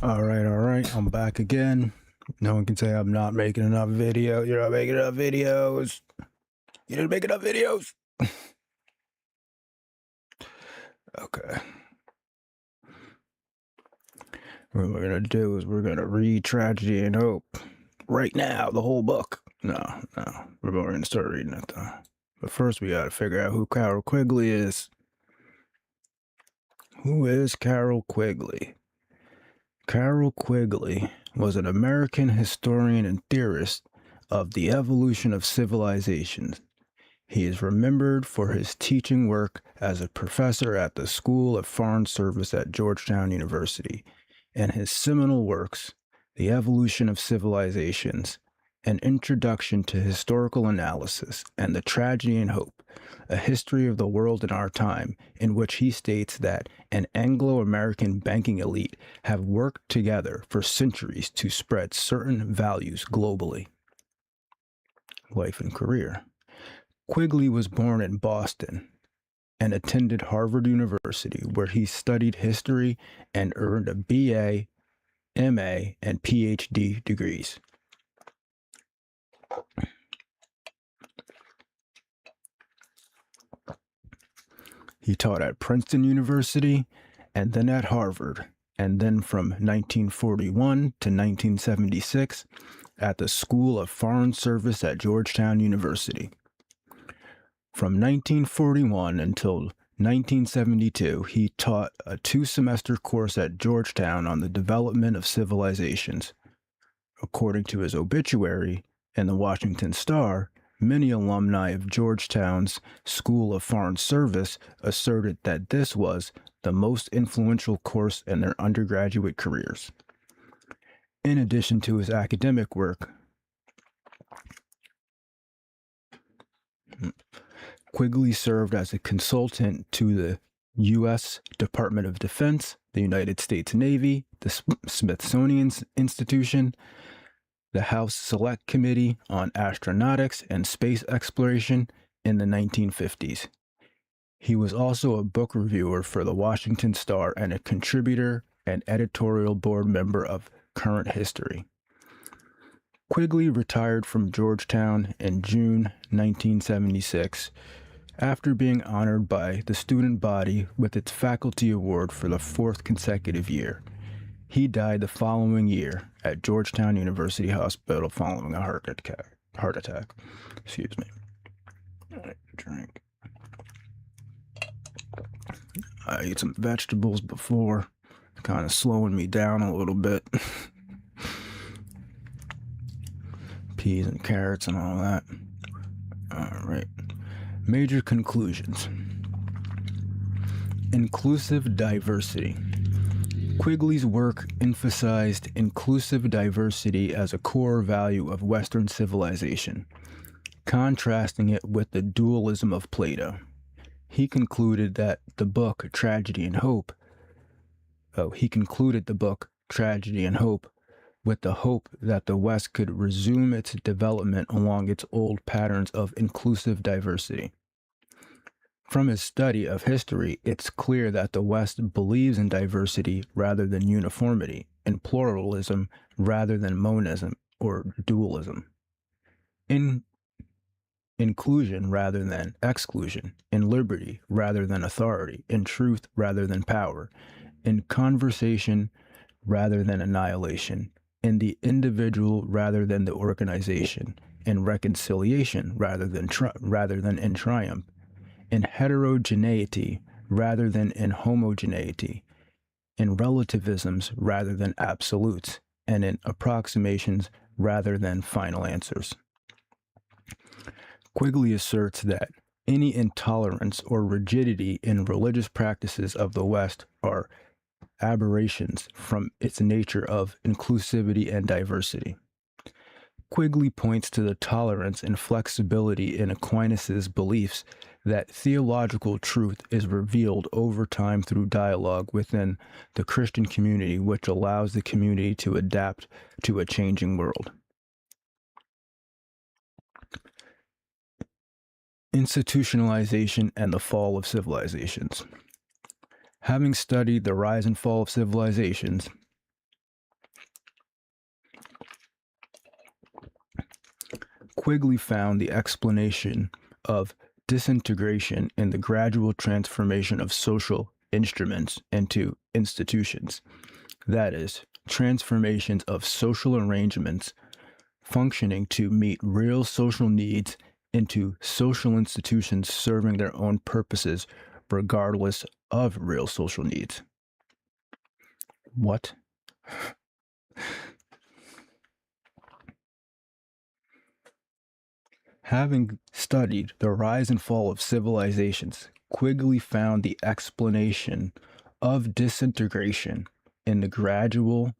All right. I'm back again. No one can say I'm not making enough videos. You're not making enough videos. You didn't make enough videos. Okay. What we're gonna do is we're gonna read Tragedy and Hope right now, the whole book. No. We're gonna start reading it though. But first, we gotta figure out who Carol Quigley is. Who is Carol Quigley? Carol Quigley was an American historian and theorist of the evolution of civilizations. He is remembered for his teaching work as a professor at the School of Foreign Service at Georgetown University, and his seminal works, The Evolution of Civilizations, An Introduction to Historical Analysis, and The Tragedy and Hope, A History of the World in Our Time, in which he states that an Anglo-American banking elite have worked together for centuries to spread certain values globally. Life and career. Quigley was born in Boston and attended Harvard University, where he studied history and earned a BA, MA, and PhD degrees. He taught at Princeton University and then at Harvard, and then from 1941 to 1976 at the School of Foreign Service at Georgetown University. From 1941 until 1972, he taught a 2-semester course at Georgetown on the development of civilizations. According to his obituary in the Washington Star, many alumni of Georgetown's School of Foreign Service asserted that this was the most influential course in their undergraduate careers. In addition to his academic work, Quigley served as a consultant to the U.S. Department of Defense, the United States Navy, the Smithsonian Institution, the House Select Committee on Astronautics and Space Exploration in the 1950s. He was also a book reviewer for the Washington Star and a contributor and editorial board member of Current History. Quigley retired from Georgetown in June 1976 after being honored by the student body with its faculty award for the 4th consecutive year. He died the following year at Georgetown University Hospital following a heart attack. Excuse me. All right, drink. I ate some vegetables before, kind of slowing me down a little bit. Peas and carrots and all that. All right. Major conclusions. Inclusive diversity. Quigley's work emphasized inclusive diversity as a core value of Western civilization, contrasting it with the dualism of Plato. He concluded the book Tragedy and Hope with the hope that the West could resume its development along its old patterns of inclusive diversity. From his study of history, it's clear that the West believes in diversity rather than uniformity, in pluralism rather than monism or dualism, in inclusion rather than exclusion, in liberty rather than authority, in truth rather than power, in conversation rather than annihilation, in the individual rather than the organization, in reconciliation rather than in triumph, in heterogeneity rather than in homogeneity, in relativisms rather than absolutes, and in approximations rather than final answers. Quigley asserts that any intolerance or rigidity in religious practices of the West are aberrations from its nature of inclusivity and diversity. Quigley points to the tolerance and flexibility in Aquinas' beliefs that theological truth is revealed over time through dialogue within the Christian community, which allows the community to adapt to a changing world. Institutionalization and the fall of civilizations. Having studied the rise and fall of civilizations, Quigley found the explanation of disintegration in the gradual transformation of social instruments into institutions. That is, transformations of social arrangements functioning to meet real social needs into social institutions serving their own purposes regardless of real social needs. What? Having studied the rise and fall of civilizations, Quigley found the explanation of disintegration in the gradual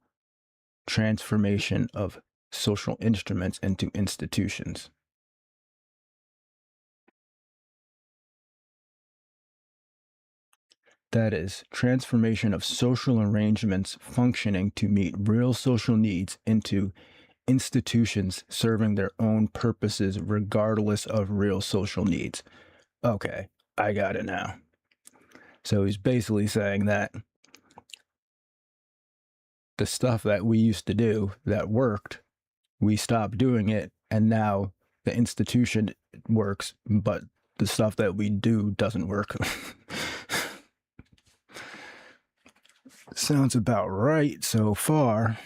transformation of social instruments into institutions. That is, transformation of social arrangements functioning to meet real social needs into institutions serving their own purposes regardless of real social needs. Okay, I got it now. So he's basically saying that the stuff that we used to do that worked, we stopped doing it, and now the institution works, but the stuff that we do doesn't work. Sounds about right so far.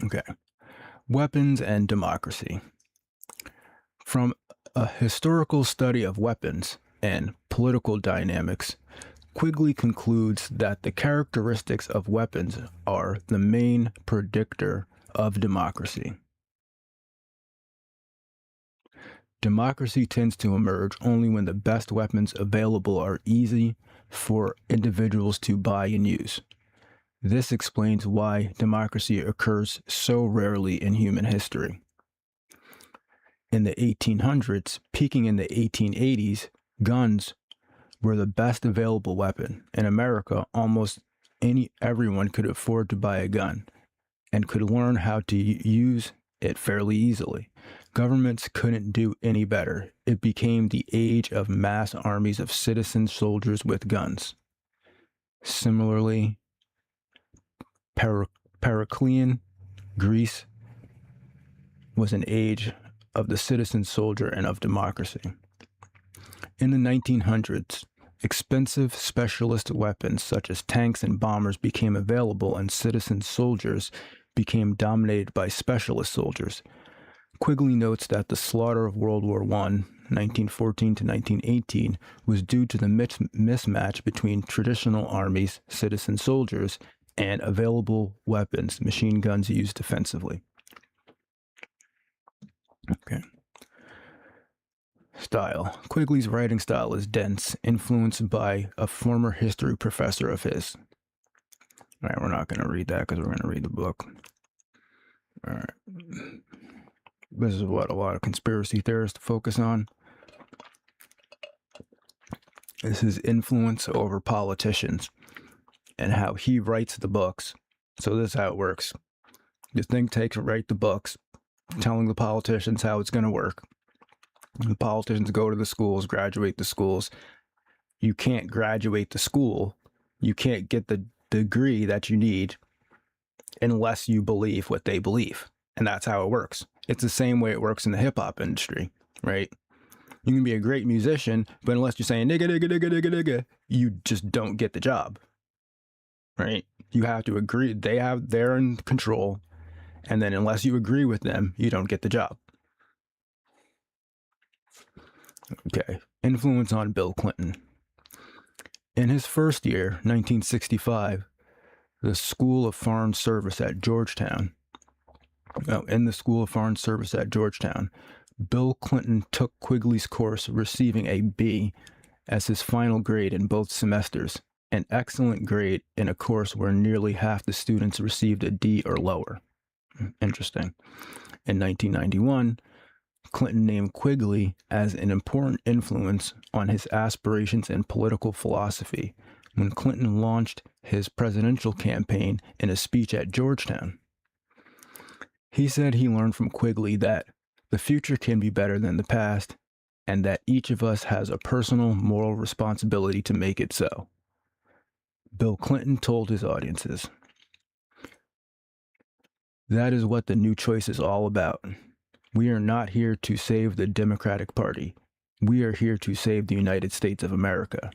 Okay. Weapons and democracy. From a historical study of weapons and political dynamics, Quigley concludes that the characteristics of weapons are the main predictor of democracy. Democracy tends to emerge only when the best weapons available are easy for individuals to buy and use. This explains why democracy occurs so rarely in human history. In the 1800s, peaking in the 1880s, guns were the best available weapon. In America, almost everyone could afford to buy a gun and could learn how to use it fairly easily. Governments couldn't do any better. It became the age of mass armies of citizen soldiers with guns. Similarly, Periclean Greece was an age of the citizen soldier and of democracy. In the 1900s, expensive specialist weapons such as tanks and bombers became available, and citizen soldiers became dominated by specialist soldiers. Quigley notes that the slaughter of World War I, 1914 to 1918, was due to the mismatch between traditional armies, citizen soldiers, and available weapons, machine guns used defensively. Okay. Style. Quigley's writing style is dense, influenced by a former history professor of his. All right, we're not going to read that because we're going to read the book. All right. This is what a lot of conspiracy theorists focus on. This is influence over politicians and how he writes the books. So this is how it works. The think tanks write the books telling the politicians how it's going to work. The politicians go to the schools, graduate the schools. You can't graduate the school. You can't get the degree that you need unless you believe what they believe. And that's how it works. It's the same way it works in the hip hop industry, right? You can be a great musician, but unless you're saying nigga, nigga, nigga, nigga, nigga, you just don't get the job, right? You have to agree. They're in control. And then unless you agree with them, you don't get the job. Okay. Influence on Bill Clinton. In his first year, 1965, in the School of Foreign Service at Georgetown, Bill Clinton took Quigley's course, receiving a B as his final grade in both semesters, an excellent grade in a course where nearly half the students received a D or lower. Interesting. In 1991, Clinton named Quigley as an important influence on his aspirations in political philosophy when Clinton launched his presidential campaign in a speech at Georgetown. He said he learned from Quigley that the future can be better than the past, and that each of us has a personal moral responsibility to make it so. Bill Clinton told his audiences, That is what the new choice is all about. We are not here to save the Democratic Party. We are here to save the United States of America.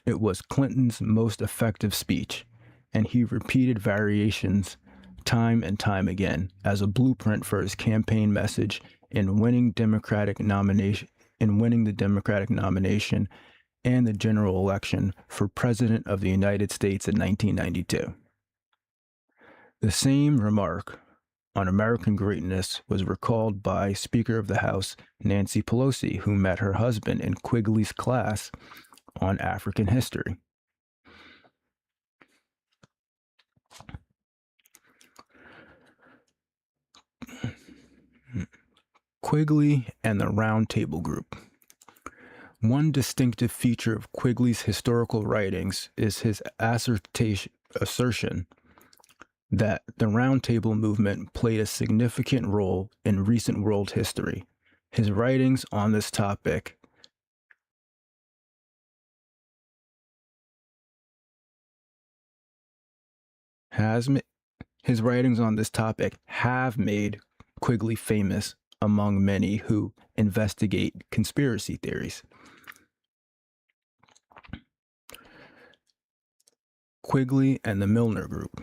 It was Clinton's most effective speech, and he repeated variations time and time again as a blueprint for his campaign message in winning the Democratic nomination and the general election for President of the United States in 1992. The same remark on American greatness was recalled by Speaker of the House Nancy Pelosi, who met her husband in Quigley's class on African history. Quigley and the Round Table Group. One distinctive feature of Quigley's historical writings is his assertion that the Round Table movement played a significant role in recent world history. His writings on this topic have made Quigley famous among many who investigate conspiracy theories. Quigley and the Milner Group.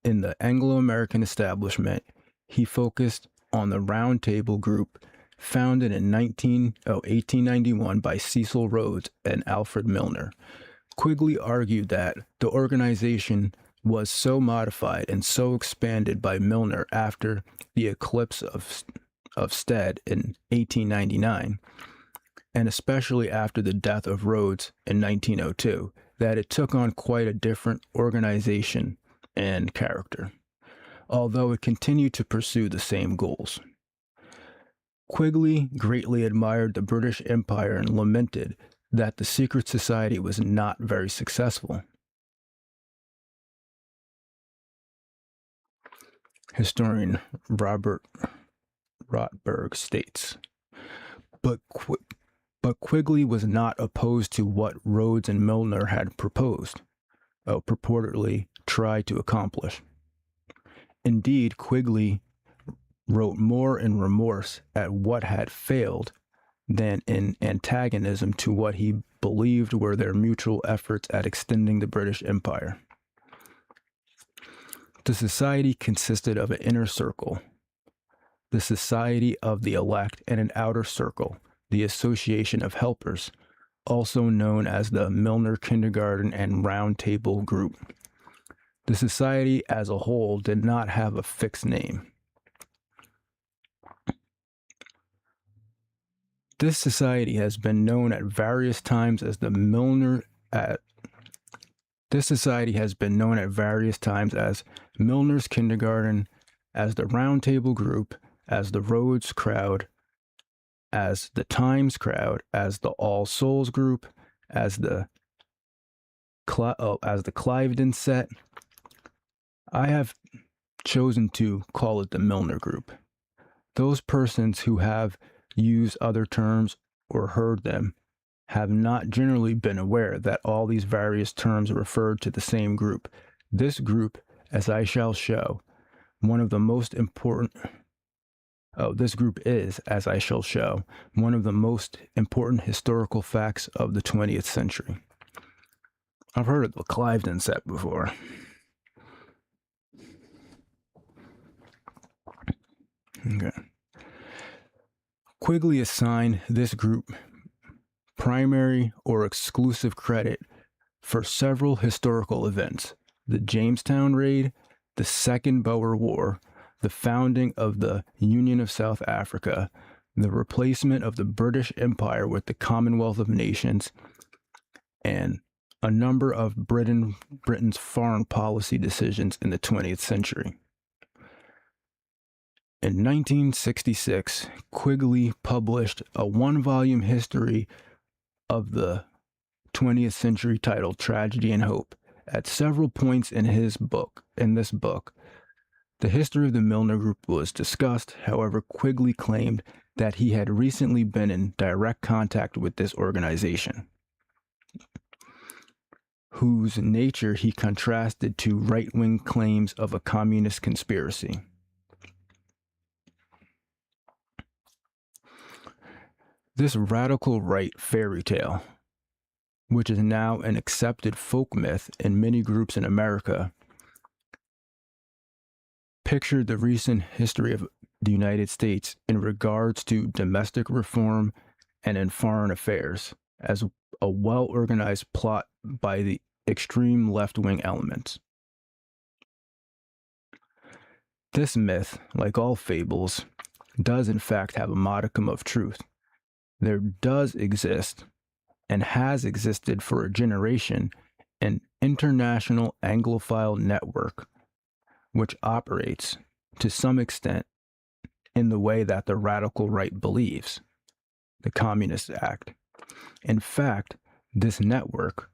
In the Anglo-American establishment, he focused on the Round Table Group, founded in 1891 by Cecil Rhodes and Alfred Milner. Quigley argued that the organization was so modified and so expanded by Milner after the eclipse of Stead in 1899, and especially after the death of Rhodes in 1902, that it took on quite a different organization and character, although it continued to pursue the same goals. Quigley greatly admired the British Empire and lamented that the secret society was not very successful. Historian Robert Rotberg states, but Quigley was not opposed to what Rhodes and Milner had purportedly tried to accomplish. Indeed, Quigley wrote more in remorse at what had failed than in antagonism to what he believed were their mutual efforts at extending the British Empire. The society consisted of an inner circle, the Society of the Elect, and an outer circle, the Association of Helpers, also known as the Milner Kindergarten and Round Table Group. The society as a whole did not have a fixed name. This society has been known at various times as the Milner's Kindergarten, as the Round Table Group, as the Rhodes Crowd, as the Times Crowd, as the All Souls Group, as the Cliveden Set. I have chosen to call it the Milner Group. Those persons who have used other terms or heard them have not generally been aware that all these various terms referred to the same group. This group, as I shall show, this group is, as I shall show, one of the most important historical facts of the 20th century. I've heard of the Cliveden Set before. Okay. Quigley assigned this group primary or exclusive credit for several historical events: the Jamestown Raid, the Second Boer War, the founding of the Union of South Africa, the replacement of the British Empire with the Commonwealth of Nations, and a number of Britain's foreign policy decisions in the 20th century. In 1966, Quigley published a one-volume history of the 20th century titled Tragedy and Hope. At several points in this book, the history of the Milner Group was discussed. However, Quigley claimed that he had recently been in direct contact with this organization. whose nature he contrasted to right-wing claims of a communist conspiracy. This radical right fairy tale, which is now an accepted folk myth in many groups in America, pictured the recent history of the United States in regards to domestic reform and in foreign affairs as a well-organized plot by the extreme left-wing elements. This myth, like all fables, does in fact have a modicum of truth. There does exist, and has existed for a generation, an international Anglophile network which operates, to some extent, in the way that the radical right believes, the Communist Act. In fact, this network,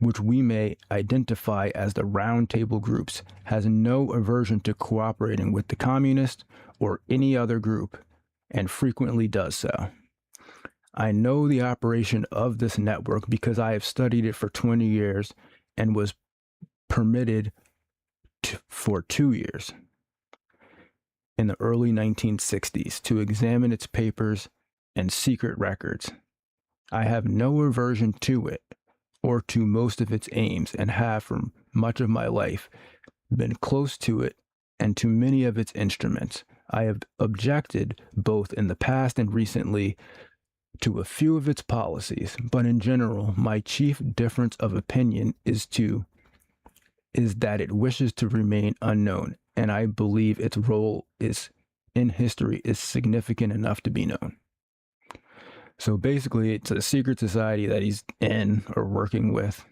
which we may identify as the Round Table groups, has no aversion to cooperating with the communist or any other group, and frequently does so. I know the operation of this network because I have studied it for 20 years and was permitted for 2 years in the early 1960s to examine its papers and secret records. I have no aversion to it or to most of its aims, and have for much of my life been close to it and to many of its instruments. I have objected both in the past and recently to a few of its policies, but in general, my chief difference of opinion is that it wishes to remain unknown, and I believe its role in history is significant enough to be known. So basically, it's a secret society that he's in or working with.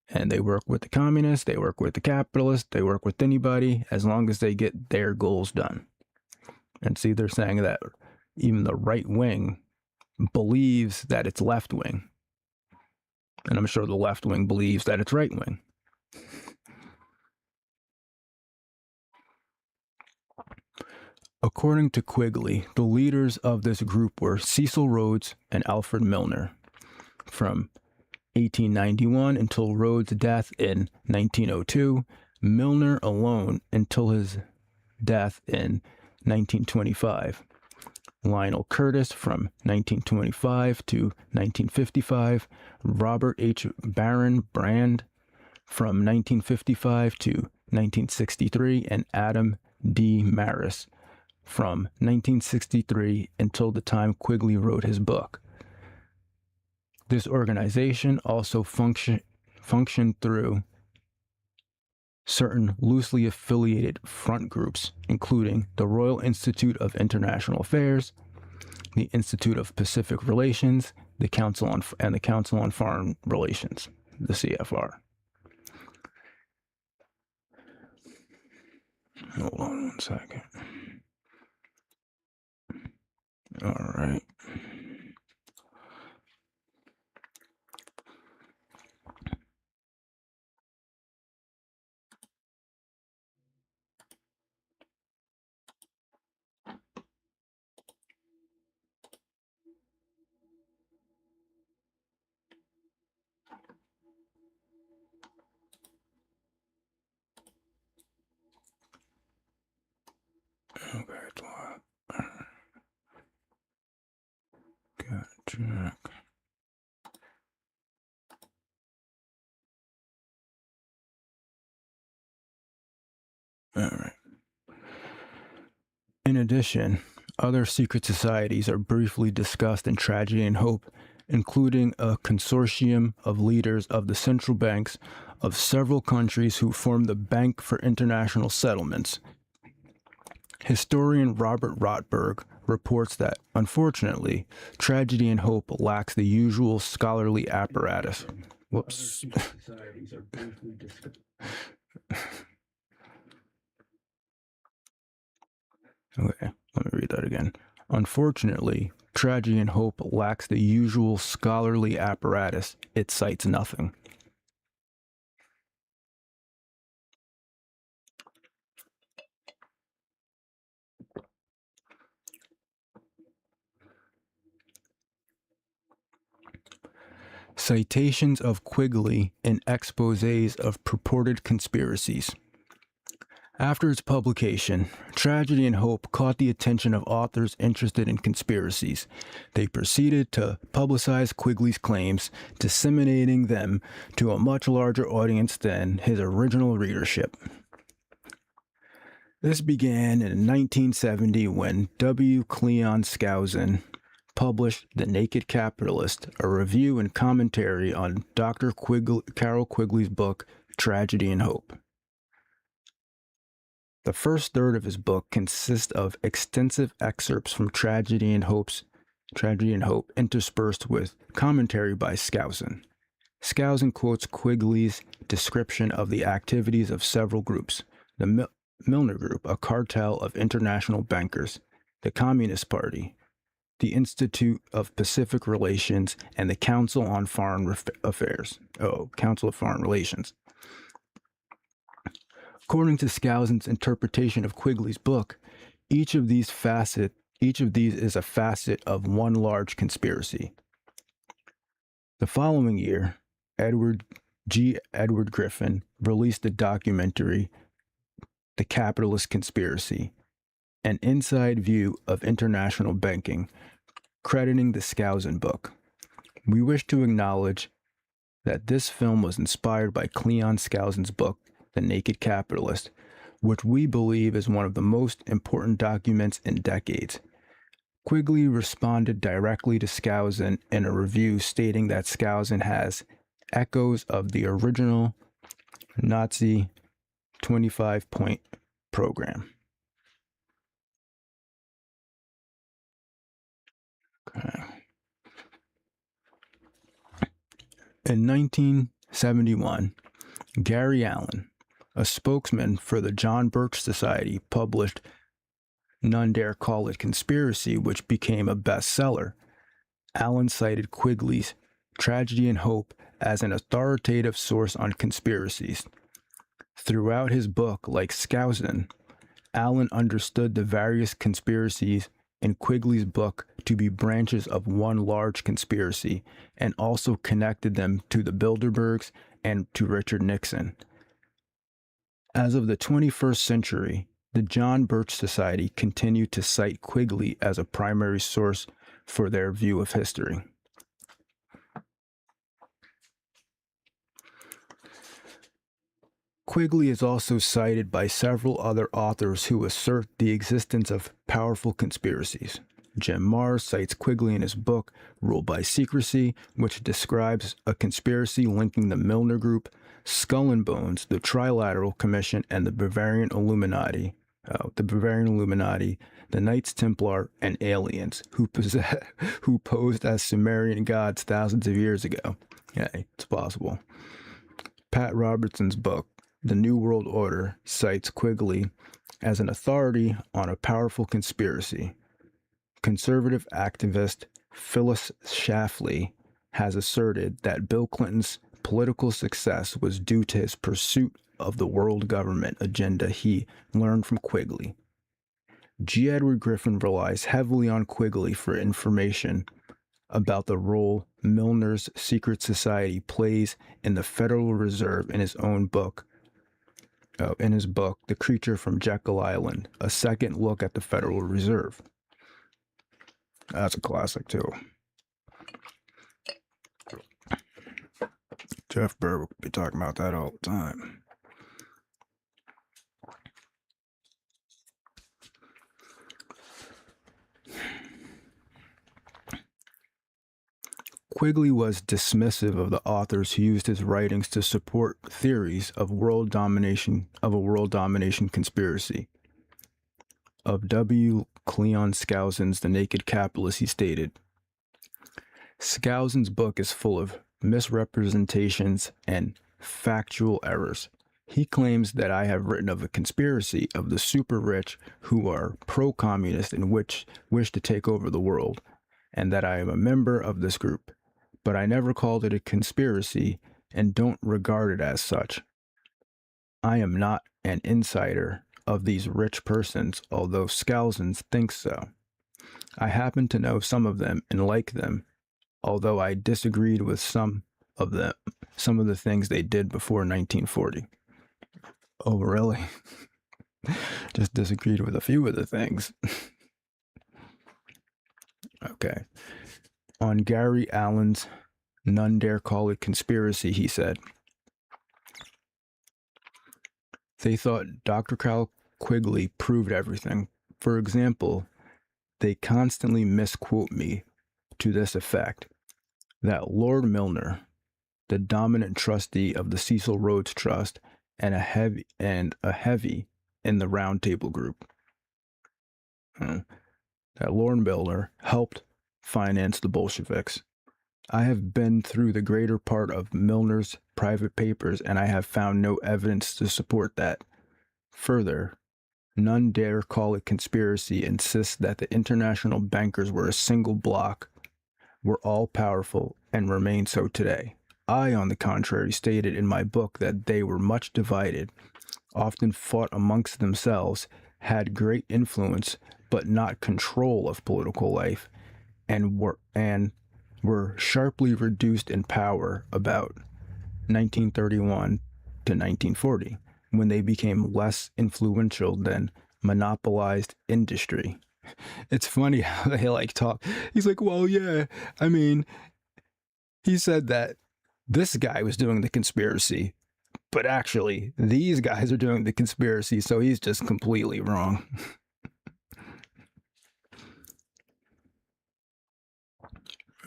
And they work with the communists, they work with the capitalists, they work with anybody as long as they get their goals done. And see, they're saying that even the right wing believes that it's left wing. And I'm sure the left wing believes that it's right wing. According to Quigley, the leaders of this group were Cecil Rhodes and Alfred Milner. From 1891 until Rhodes' death in 1902, Milner alone until his death in 1925. Lionel Curtis from 1925 to 1955, Robert H. Barron Brand from 1955 to 1963, and Adam D. Maris from 1963 until the time Quigley wrote his book. This organization also functioned through certain loosely affiliated front groups, including the Royal Institute of International Affairs, the Institute of Pacific Relations, the Council on Foreign Relations, the CFR. Hold on one second. All right. Okay, gotcha. All right. In addition, other secret societies are briefly discussed in Tragedy and Hope, including a consortium of leaders of the central banks of several countries who form the Bank for International Settlements. Historian Robert Rotberg reports that, unfortunately, Tragedy and Hope lacks the usual scholarly apparatus. Whoops. Okay, let me read that again. Unfortunately, Tragedy and Hope lacks the usual scholarly apparatus. It cites nothing. Citations of Quigley in exposés of purported conspiracies. After its publication, Tragedy and Hope caught the attention of authors interested in conspiracies. They proceeded to publicize Quigley's claims, disseminating them to a much larger audience than his original readership. This began in 1970 when W. Cleon Skousen published The Naked Capitalist, a review and commentary on Dr. Carroll Quigley's book, Tragedy and Hope. The first third of his book consists of extensive excerpts from Tragedy and Hope interspersed with commentary by Skousen. Skousen quotes Quigley's description of the activities of several groups: the Milner Group, a cartel of international bankers; the Communist Party; the Institute of Pacific Relations; and the Council on Foreign Affairs. Council of Foreign Relations. According to Skousen's interpretation of Quigley's book, each of these is a facet of one large conspiracy. The following year, Edward Griffin released the documentary The Capitalist Conspiracy, an inside view of international banking, crediting the Skousen book. We wish to acknowledge that this film was inspired by Cleon Skousen's book, The Naked Capitalist, which we believe is one of the most important documents in decades. Quigley responded directly to Skousen in a review stating that Skousen has echoes of the original Nazi 25-point program. Okay. In 1971, Gary Allen, a spokesman for the John Birch Society, published None Dare Call It Conspiracy, which became a bestseller. Allen cited Quigley's Tragedy and Hope as an authoritative source on conspiracies. Throughout his book, like Skousen, Allen understood the various conspiracies in Quigley's book to be branches of one large conspiracy, and also connected them to the Bilderbergs and to Richard Nixon. As of the 21st century, the John Birch Society continued to cite Quigley as a primary source for their view of history. Quigley is also cited by several other authors who assert the existence of powerful conspiracies. Jim Marrs cites Quigley in his book Ruled by Secrecy, which describes a conspiracy linking the Milner Group, Skull and Bones, the Trilateral Commission, and the Bavarian Illuminati, the Knights Templar, and aliens who posed as Sumerian gods thousands of years ago. Yeah, it's possible. Pat Robertson's book, The New World Order, cites Quigley as an authority on a powerful conspiracy. Conservative activist Phyllis Schlafly has asserted that Bill Clinton's political success was due to his pursuit of the world government agenda he learned from Quigley. G. Edward Griffin relies heavily on Quigley for information about the role Milner's secret society plays in the Federal Reserve in his book, The Creature from Jekyll Island, a second look at the Federal Reserve. That's a classic, too. Jeff Burr would be talking about that all the time. Quigley was dismissive of the authors who used his writings to support theories of a world domination conspiracy. Of W. Cleon Skousen's The Naked Capitalist, he stated, Skousen's book is full of misrepresentations and factual errors. He claims that I have written of a conspiracy of the super rich who are pro-communist and wish to take over the world, and that I am a member of this group. But I never called it a conspiracy and don't regard it as such. I am not an insider of these rich persons, although Skousen thinks so. I happen to know some of them and like them, although I disagreed with some of them, some of the things they did before 1940. Oh, really? Just disagreed with a few of the things. Okay. On Gary Allen's None Dare Call It Conspiracy, he said, they thought Dr. Cal Quigley proved everything. For example, they constantly misquote me to this effect, that Lord Milner, the dominant trustee of the Cecil Rhodes Trust, and a heavy in the Round Table Group, that Lord Milner helped finance the Bolsheviks. I have been through the greater part of Milner's private papers, and I have found no evidence to support that. Further, None Dare Call It Conspiracy insists that the international bankers were a single bloc, were all powerful, and remain so today. I, on the contrary, stated in my book that they were much divided, often fought amongst themselves, had great influence, but not control of political life, and were sharply reduced in power about 1931 to 1940, when they became less influential than monopolized industry. It's funny how they like talk. He's like, well, yeah, I mean, he said that this guy was doing the conspiracy, but actually these guys are doing the conspiracy, so he's just completely wrong.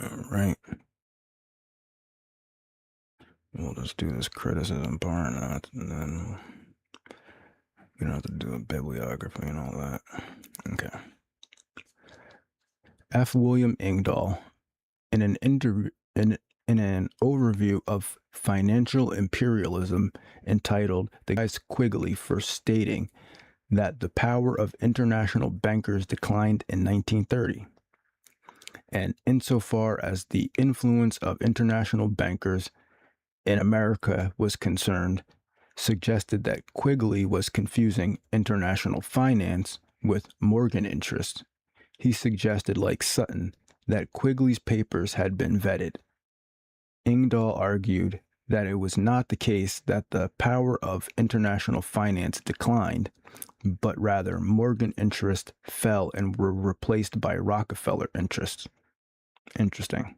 All right. We'll just do this criticism part, and then you don't have to do a bibliography and all that. Okay. F. William Engdahl, in an interview in an overview of financial imperialism entitled "The Guy's Quigley," for stating that the power of international bankers declined in 1930. And insofar as the influence of international bankers in America was concerned, suggested that Quigley was confusing international finance with Morgan interests. He suggested, like Sutton, that Quigley's papers had been vetted. Engdahl argued that it was not the case that the power of international finance declined, but rather Morgan interests fell and were replaced by Rockefeller interests. Interesting.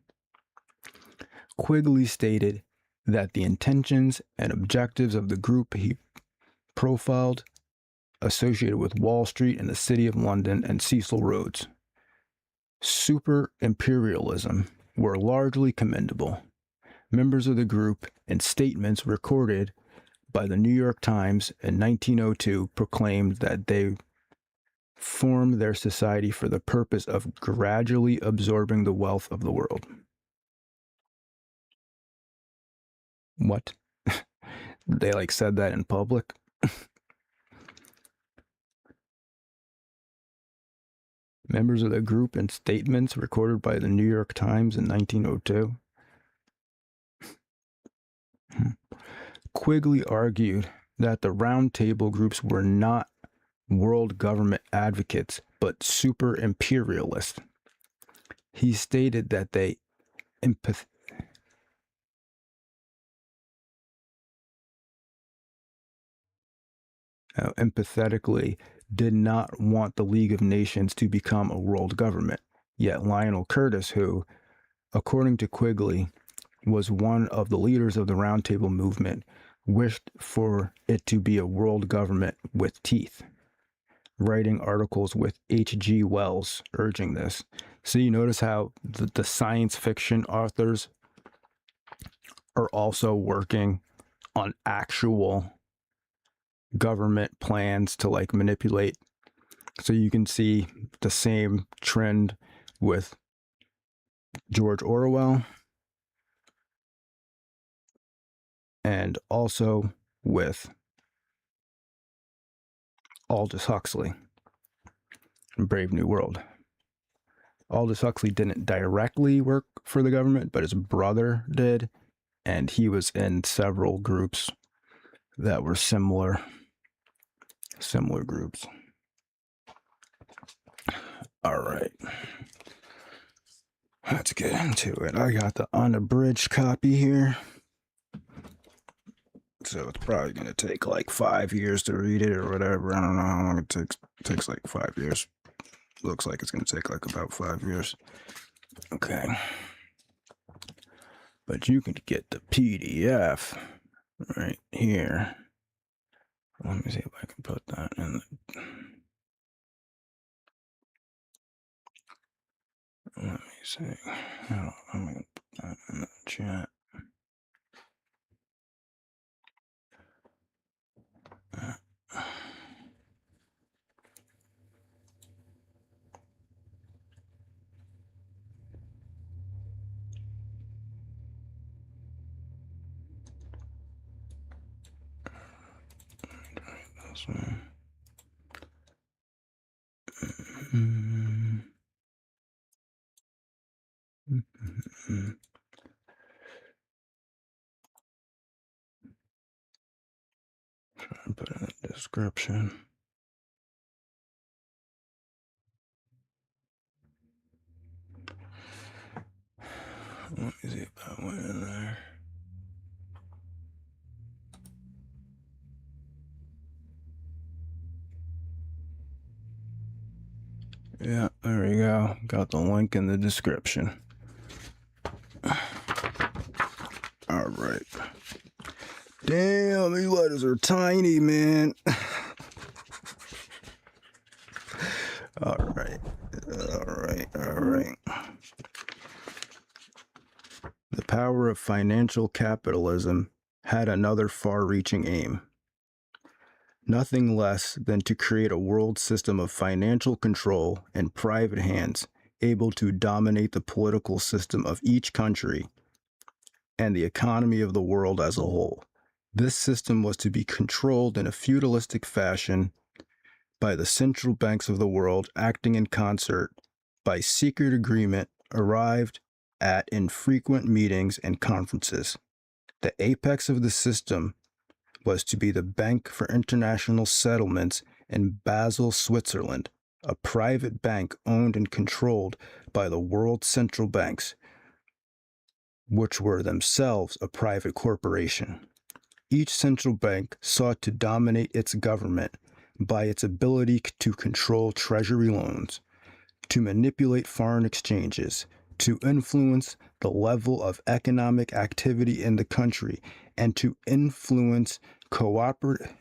Quigley stated that the intentions and objectives of the group he profiled associated with Wall Street and the City of London and Cecil Rhodes, super imperialism, were largely commendable. Members of the group, in statements recorded by the New York Times in 1902, proclaimed that they formed their society for the purpose of gradually absorbing the wealth of the world. What? They like said that in public? Members of the group in statements recorded by the New York Times in 1902. Quigley argued that the Round Table groups were not world government advocates, but super imperialists. He stated that they empathetically did not want the League of Nations to become a world government. Yet Lionel Curtis, who, according to Quigley, was one of the leaders of the Round Table movement, wished for it to be a world government with teeth, writing articles with H.G. Wells urging this. So you notice how the science fiction authors are also working on actual government plans to like manipulate. So you can see the same trend with George Orwell and also with Aldous Huxley in Brave New World. Aldous Huxley didn't directly work for the government, but his brother did, and he was in several groups that were similar groups. All right. let's get into it. I got the unabridged copy here. So it's probably going to take like 5 years to read it or whatever. I don't know how long it takes. It takes like 5 years. Looks like it's going to take like about 5 years. Okay. But you can get the PDF right here. Let me see if I can put that in the... Let me see. I'm going to put that in the chat. This one. Try and put it in the description. Let me see if that went in there. Yeah, there we go. Got the link in the description. All right. Damn, these letters are tiny, man. All right. The power of financial capitalism had another far-reaching aim. Nothing less than to create a world system of financial control in private hands, able to dominate the political system of each country and the economy of the world as a whole. This system was to be controlled in a feudalistic fashion by the central banks of the world, acting in concert by secret agreement arrived at in frequent meetings and conferences. The apex of the system was to be the Bank for International Settlements in Basel, Switzerland, a private bank owned and controlled by the world central banks, which were themselves a private corporation. Each central bank sought to dominate its government by its ability to control treasury loans, to manipulate foreign exchanges, to influence the level of economic activity in the country, and to influence cooperative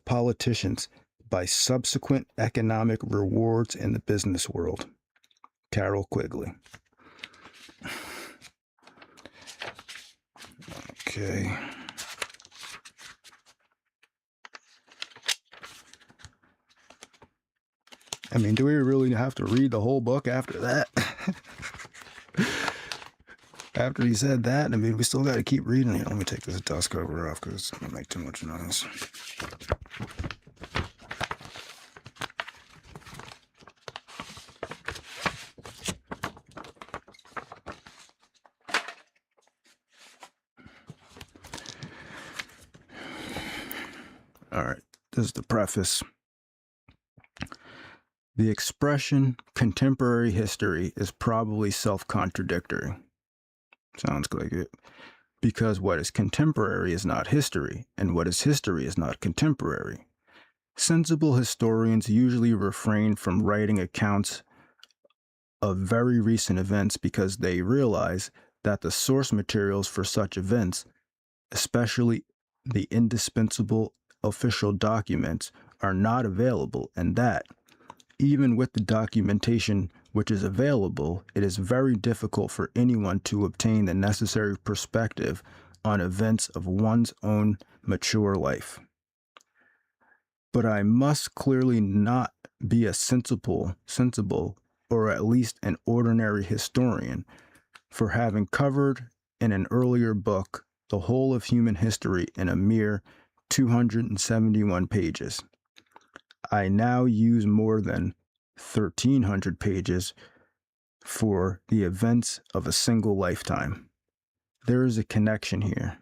politicians by subsequent economic rewards in the business world. Carroll Quigley. Okay. I mean, do we really have to read the whole book after that? After he said that, I mean, we still got to keep reading it. Let me take this dust cover off because it's going to make too much noise. All right, this is the preface. The expression contemporary history is probably self-contradictory. Sounds like it. Because what is contemporary is not history, and what is history is not contemporary. Sensible historians usually refrain from writing accounts of very recent events because they realize that the source materials for such events, especially the indispensable official documents, are not available, and that, even with the documentation which is available, it is very difficult for anyone to obtain the necessary perspective on events of one's own mature life. But I must clearly not be a sensible, or at least an ordinary historian, for having covered in an earlier book the whole of human history in a mere 271 pages. I now use more than 1,300 pages for the events of a single lifetime. There is a connection here.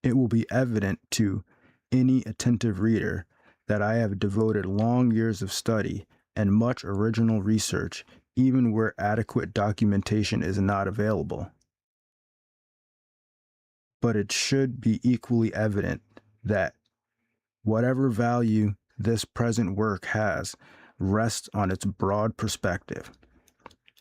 It will be evident to any attentive reader that I have devoted long years of study and much original research even where adequate documentation is not available. But it should be equally evident that whatever value this present work has rests on its broad perspective.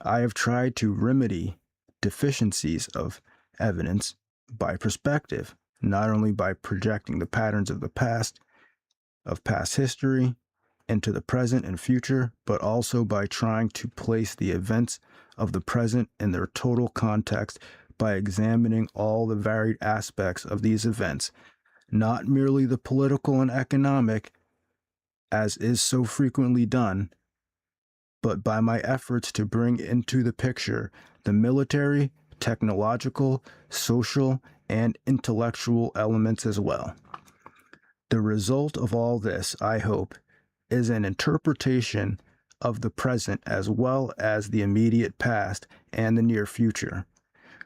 I have tried to remedy deficiencies of evidence by perspective, not only by projecting the patterns of past history into the present and future, but also by trying to place the events of the present in their total context by examining all the varied aspects of these events, not merely the political and economic, as is so frequently done, but by my efforts to bring into the picture the military, technological, social, and intellectual elements as well. The result of all this, I hope, is an interpretation of the present as well as the immediate past and the near future,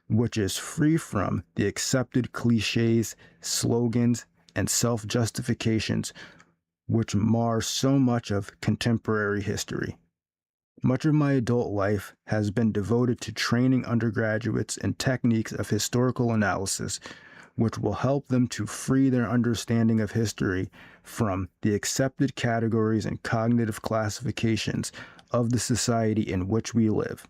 which is free from the accepted cliches, slogans, and self-justifications which mar so much of contemporary history. Much of my adult life has been devoted to training undergraduates in techniques of historical analysis, which will help them to free their understanding of history from the accepted categories and cognitive classifications of the society in which we live.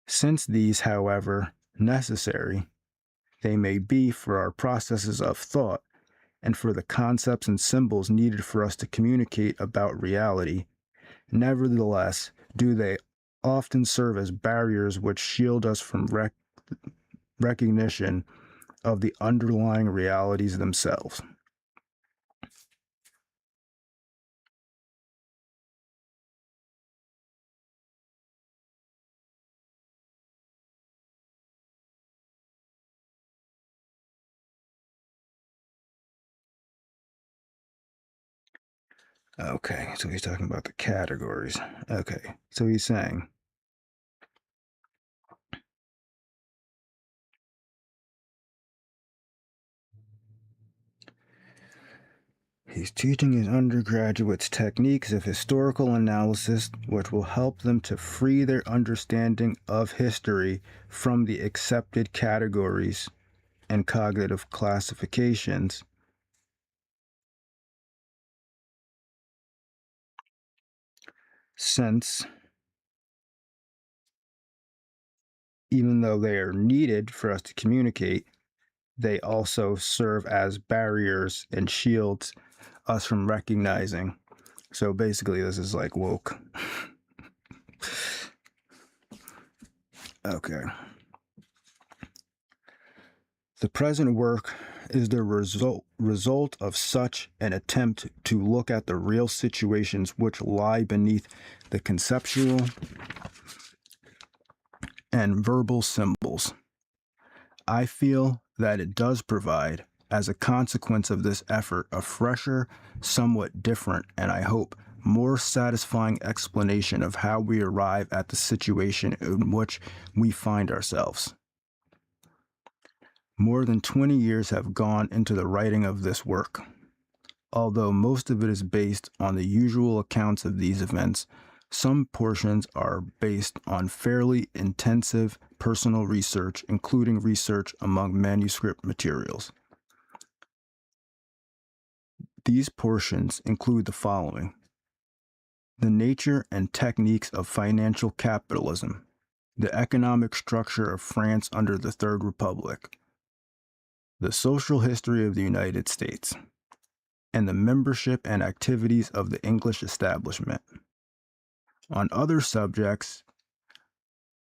Since these, however, necessary, they may be for our processes of thought and for the concepts and symbols needed for us to communicate about reality, nevertheless, do they often serve as barriers which shield us from recognition of the underlying realities themselves. Okay, so he's talking about the categories. Okay, so he's saying, he's teaching his undergraduates techniques of historical analysis which will help them to free their understanding of history from the accepted categories and cognitive classifications. Since, even though they are needed for us to communicate, they also serve as barriers and shields us from recognizing. So basically, this is like woke. Okay. The present work is the result of such an attempt to look at the real situations which lie beneath the conceptual and verbal symbols. I feel that it does provide, as a consequence of this effort, a fresher, somewhat different, and I hope more satisfying explanation of how we arrive at the situation in which we find ourselves. More than 20 years have gone into the writing of this work. Although most of it is based on the usual accounts of these events, some portions are based on fairly intensive personal research, including research among manuscript materials. These portions include the following: the nature and techniques of financial capitalism, the economic structure of France under the Third Republic, the social history of the United States, and the membership and activities of the English establishment. On other subjects,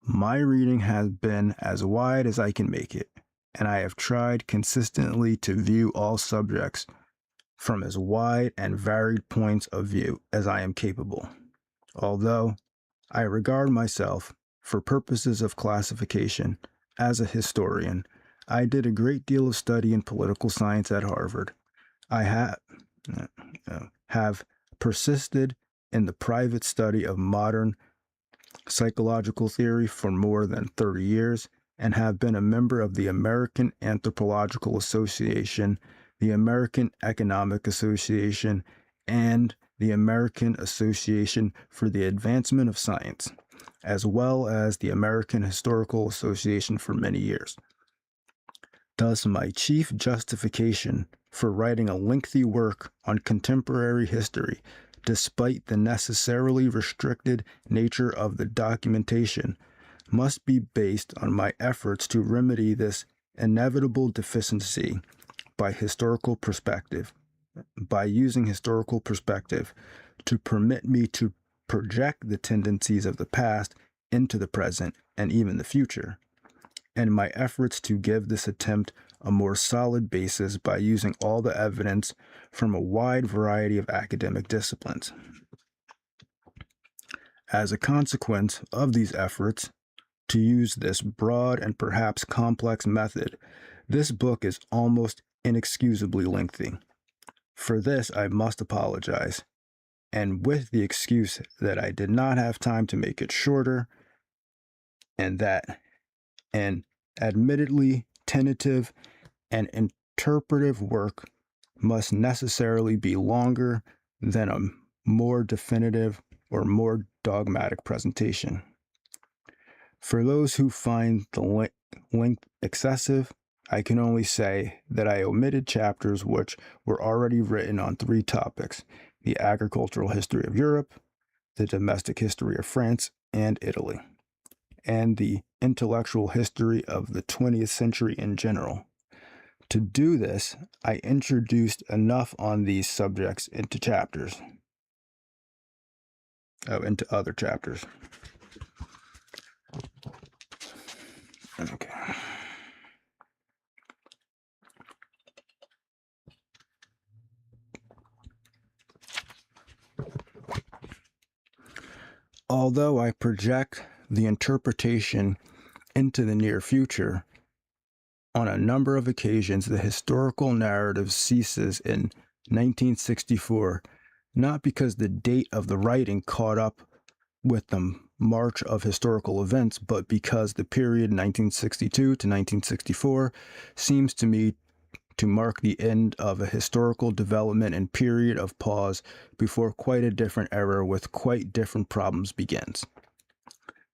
my reading has been as wide as I can make it, and I have tried consistently to view all subjects from as wide and varied points of view as I am capable. Although I regard myself, for purposes of classification, as a historian, I did a great deal of study in political science at Harvard. I have persisted in the private study of modern psychological theory for more than 30 years and have been a member of the American Anthropological Association, the American Economic Association, and the American Association for the Advancement of Science, as well as the American Historical Association for many years. Thus, my chief justification for writing a lengthy work on contemporary history, despite the necessarily restricted nature of the documentation, must be based on my efforts to remedy this inevitable deficiency by using historical perspective to permit me to project the tendencies of the past into the present and even the future, and my efforts to give this attempt a more solid basis by using all the evidence from a wide variety of academic disciplines. As a consequence of these efforts to use this broad and perhaps complex method, this book is almost inexcusably lengthy. For this, I must apologize, and with the excuse that I did not have time to make it shorter, and that an admittedly tentative and interpretive work must necessarily be longer than a more definitive or more dogmatic presentation. For those who find the length excessive, I can only say that I omitted chapters which were already written on 3 topics: the agricultural history of Europe, the domestic history of France and Italy, and the intellectual history of the 20th century in general. To do this, I introduced enough on these subjects into other chapters. Okay. Although I project the interpretation into the near future, on a number of occasions the historical narrative ceases in 1964, not because the date of the writing caught up with the march of historical events, but because the period 1962 to 1964 seems to me to mark the end of a historical development and period of pause before quite a different era with quite different problems begins.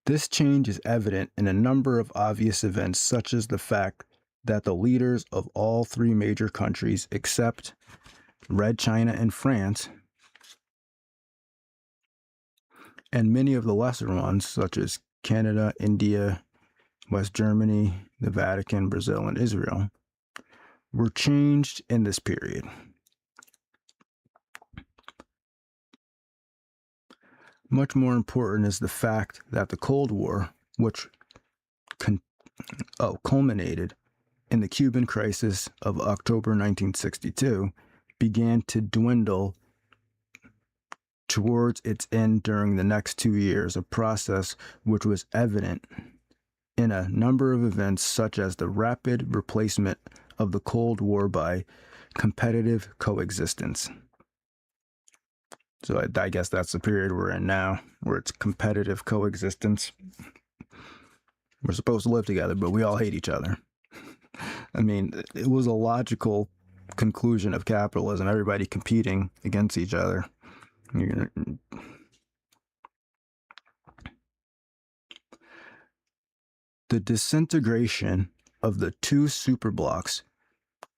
This change is evident in a number of obvious events, such as the fact that the leaders of all 3 major countries, except Red China and France, and many of the lesser ones, such as Canada, India, West Germany, the Vatican, Brazil, and Israel, were changed in this period. Much more important is the fact that the Cold War, which culminated in the Cuban crisis of October 1962, began to dwindle towards its end during the next 2 years, a process which was evident in a number of events such as the rapid replacement of the Cold War by competitive coexistence. So I guess that's the period we're in now, where it's competitive coexistence. We're supposed to live together, but we all hate each other. I mean, it was a logical conclusion of capitalism, everybody competing against each other. The disintegration of the 2 superblocks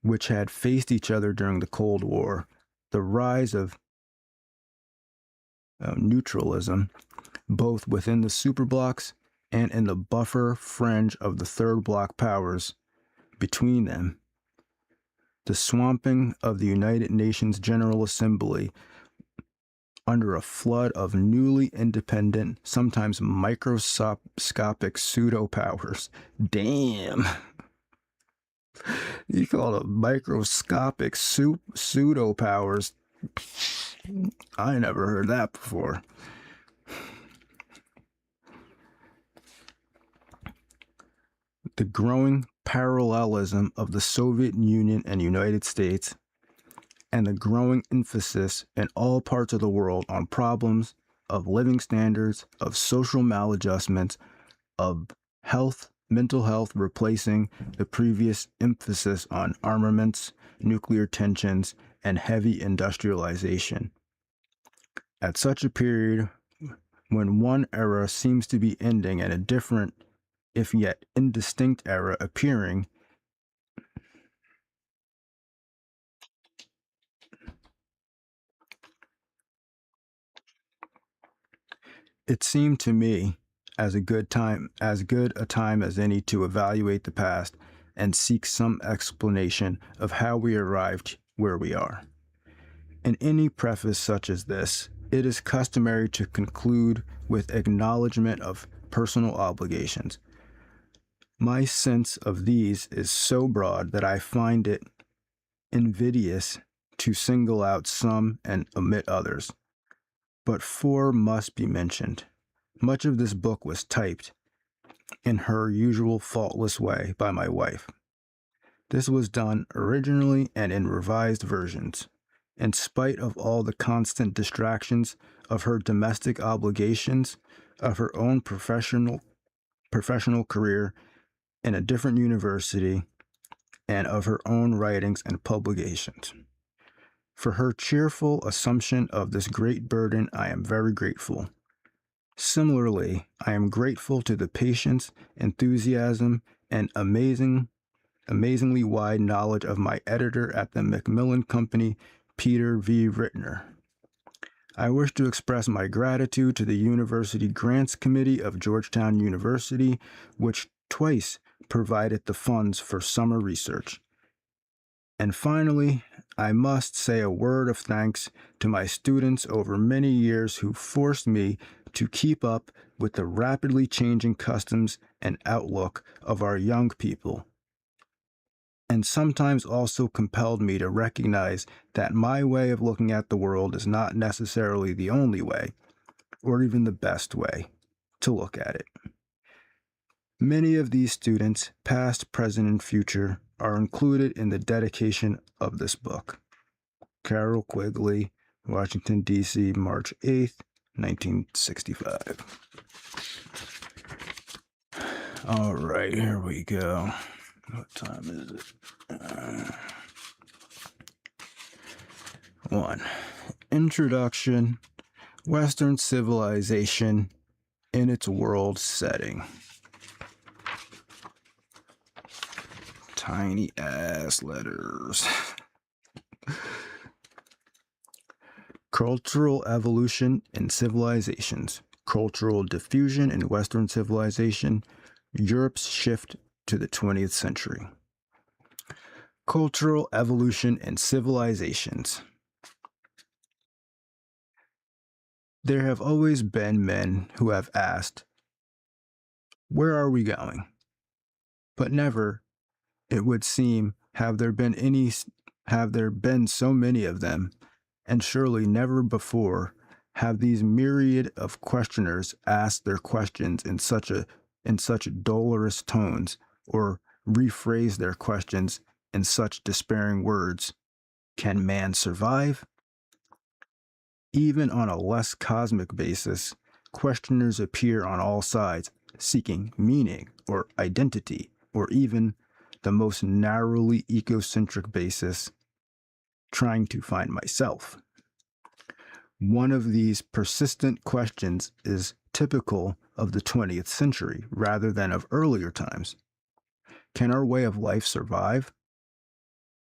which had faced each other during the Cold War, the rise of neutralism, both within the superblocks and in the buffer fringe of the third block powers between them, the swamping of the United Nations General Assembly under a flood of newly independent, sometimes microscopic pseudo-powers. Damn. You call it microscopic pseudo-powers. I never heard that before. The growing parallelism of the Soviet Union and United States, and the growing emphasis in all parts of the world on problems of living standards, of social maladjustments, of health, mental health, replacing the previous emphasis on armaments, nuclear tensions, and heavy industrialization. At such a period, when one era seems to be ending and a different, if yet indistinct era appearing, it seemed to me as good a time as any to evaluate the past and seek some explanation of how we arrived where we are. In any preface such as this, it is customary to conclude with acknowledgement of personal obligations. My sense of these is so broad that I find it invidious to single out some and omit others, but four must be mentioned. Much of this book was typed, in her usual faultless way, by my wife. This was done originally and in revised versions. In spite of all the constant distractions of her domestic obligations, of her own professional career in a different university, and of her own writings and publications. For her cheerful assumption of this great burden, I am very grateful. Similarly, I am grateful to the patience, enthusiasm, and amazingly wide knowledge of my editor at the Macmillan Company, Peter V. Rittner. I wish to express my gratitude to the University Grants Committee of Georgetown University, which twice provided the funds for summer research. And finally, I must say a word of thanks to my students over many years who forced me to keep up with the rapidly changing customs and outlook of our young people, and sometimes also compelled me to recognize that my way of looking at the world is not necessarily the only way, or even the best way, to look at it. Many of these students, past, present, and future, are included in the dedication of this book. Carroll Quigley, Washington, D.C., March 8th, 1965. All right, here we go. What time is it? 1. Introduction, Western civilization in its world setting. Tiny ass letters. Cultural evolution in civilizations. Cultural diffusion in Western civilization. Europe's shift to the 20th century. Cultural evolution in civilizations. There have always been men who have asked, "Where are we going?" But never, it would seem, have there been so many of them, and surely never before have these myriad of questioners asked their questions in such dolorous tones, or rephrased their questions in such despairing words. Can man survive? Even on a less cosmic basis, questioners appear on all sides, seeking meaning or identity, or even the most narrowly egocentric basis, trying to find myself. One of these persistent questions is typical of the 20th century rather than of earlier times. Can our way of life survive?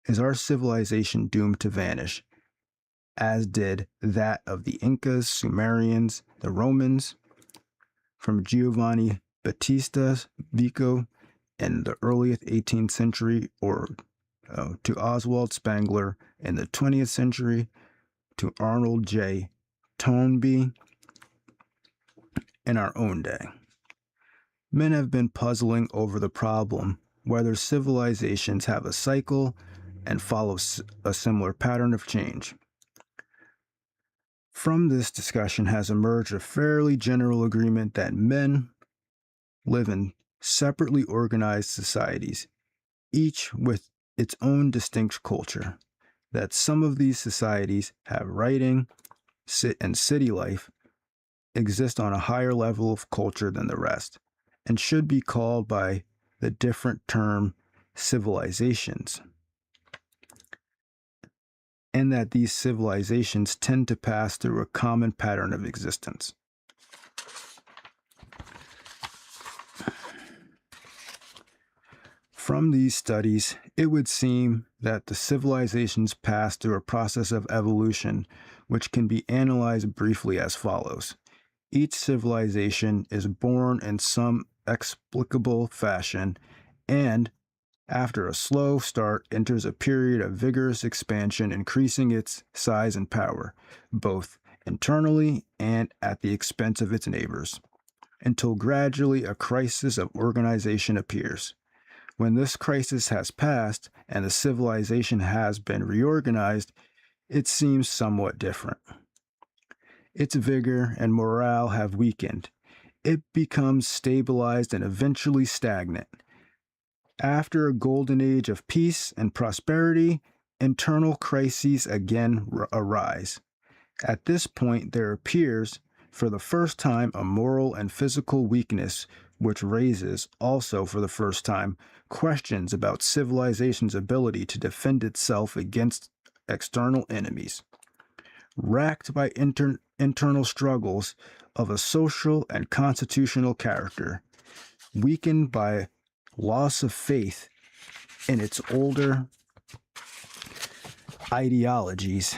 Is our civilization doomed to vanish, as did that of the Incas, Sumerians, the Romans? From Giovanni Battista Vico in the early 18th century, or to Oswald Spengler in the 20th century, to Arnold J. Toynbee in our own day. Men have been puzzling over the problem whether civilizations have a cycle and follow a similar pattern of change. From this discussion has emerged a fairly general agreement that men live in separately organized societies, each with its own distinct culture, that some of these societies have writing and city life, exist on a higher level of culture than the rest, and should be called by the different term civilizations, and that these civilizations tend to pass through a common pattern of existence. From these studies, it would seem that the civilizations pass through a process of evolution, which can be analyzed briefly as follows. Each civilization is born in some explicable fashion and, after a slow start, enters a period of vigorous expansion, increasing its size and power, both internally and at the expense of its neighbors, until gradually a crisis of organization appears. When this crisis has passed and the civilization has been reorganized, it seems somewhat different. Its vigor and morale have weakened. It becomes stabilized and eventually stagnant. After a golden age of peace and prosperity, internal crises again arise. At this point, there appears, for the first time, a moral and physical weakness, which raises, also for the first time, questions about civilization's ability to defend itself against external enemies. Racked by internal struggles of a social and constitutional character, weakened by loss of faith in its older ideologies,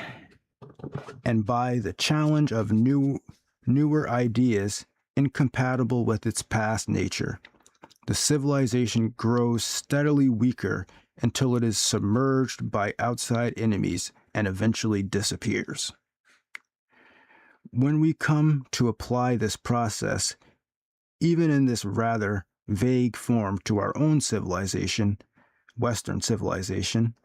and by the challenge of newer ideas incompatible with its past nature, the civilization grows steadily weaker until it is submerged by outside enemies and eventually disappears. When we come to apply this process, even in this rather vague form, to our own civilization, Western civilization,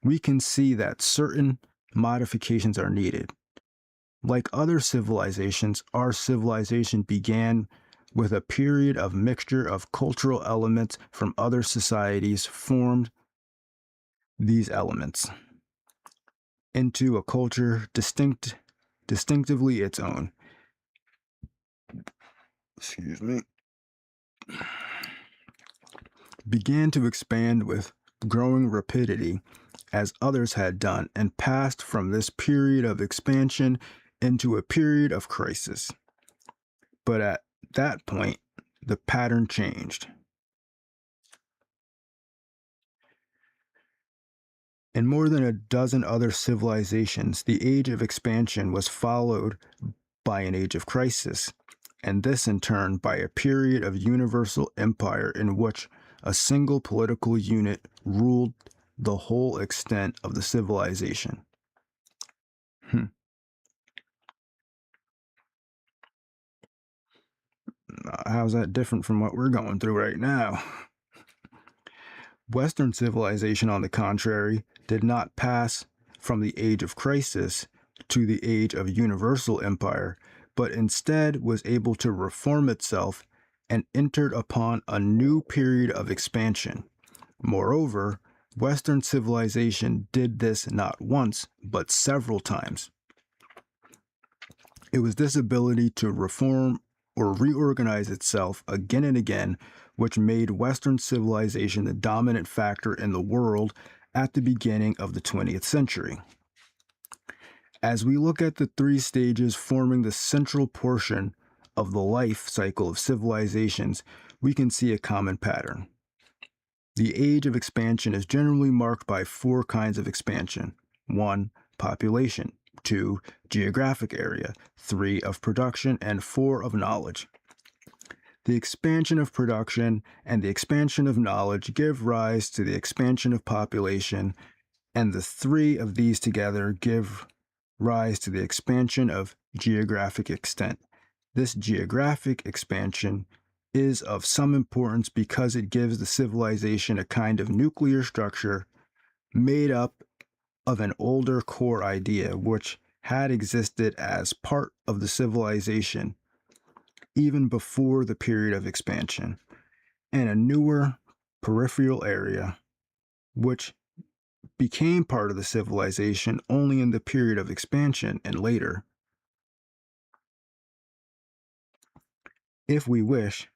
we can see that certain modifications are needed. Like other civilizations, our civilization began with a period of mixture of cultural elements from other societies, formed these elements into a culture distinctively its own. Began to expand with growing rapidity as others had done, and passed from this period of expansion into a period of crisis. But at that point, the pattern changed. In more than a dozen other civilizations, the age of expansion was followed by an age of crisis, and this in turn by a period of universal empire in which a single political unit ruled the whole extent of the civilization. How's that different from what we're going through right now? Western civilization, on the contrary, did not pass from the age of crisis to the age of universal empire, but instead was able to reform itself and entered upon a new period of expansion. Moreover, Western civilization did this not once, but several times. It was this ability to reform or reorganize itself again and again which made Western civilization the dominant factor in the world at the beginning of the 20th century. As we look at the three stages forming the central portion of the life cycle of civilizations, we can see a common pattern. The age of expansion is generally marked by four kinds of expansion. 1. Population. 2. Geographic area. 3. Of production. And 4. Of knowledge. The expansion of production and the expansion of knowledge give rise to the expansion of population, and the three of these together give rise to the expansion of geographic extent. This geographic expansion is of some importance because it gives the civilization a kind of nuclear structure made up of an older core idea which had existed as part of the civilization even before the period of expansion, and a newer peripheral area which became part of the civilization only in the period of expansion and later. If we wish,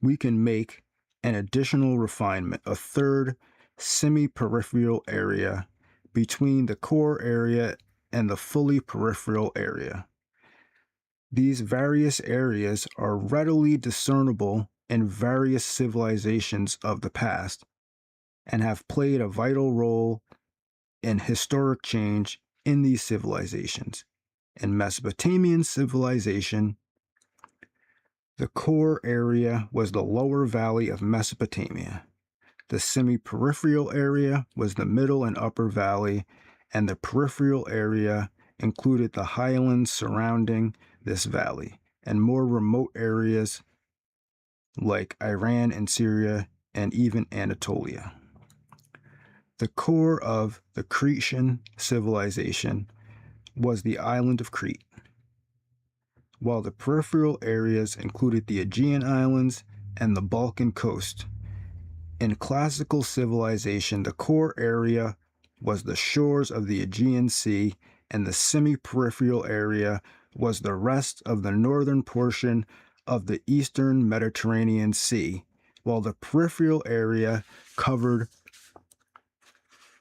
we can make an additional refinement, a third semi-peripheral area between the core area and the fully peripheral area. These various areas are readily discernible in various civilizations of the past and have played a vital role in historic change in these civilizations. In Mesopotamian civilization, the core area was the lower valley of Mesopotamia. The semi-peripheral area was the middle and upper valley, and the peripheral area included the highlands surrounding this valley and more remote areas like Iran and Syria and even Anatolia. The core of the Cretan civilization was the island of Crete, while the peripheral areas included the Aegean Islands and the Balkan coast. In classical civilization, the core area was the shores of the Aegean Sea, and the semi-peripheral area was the rest of the northern portion of the eastern Mediterranean Sea, while the peripheral area covered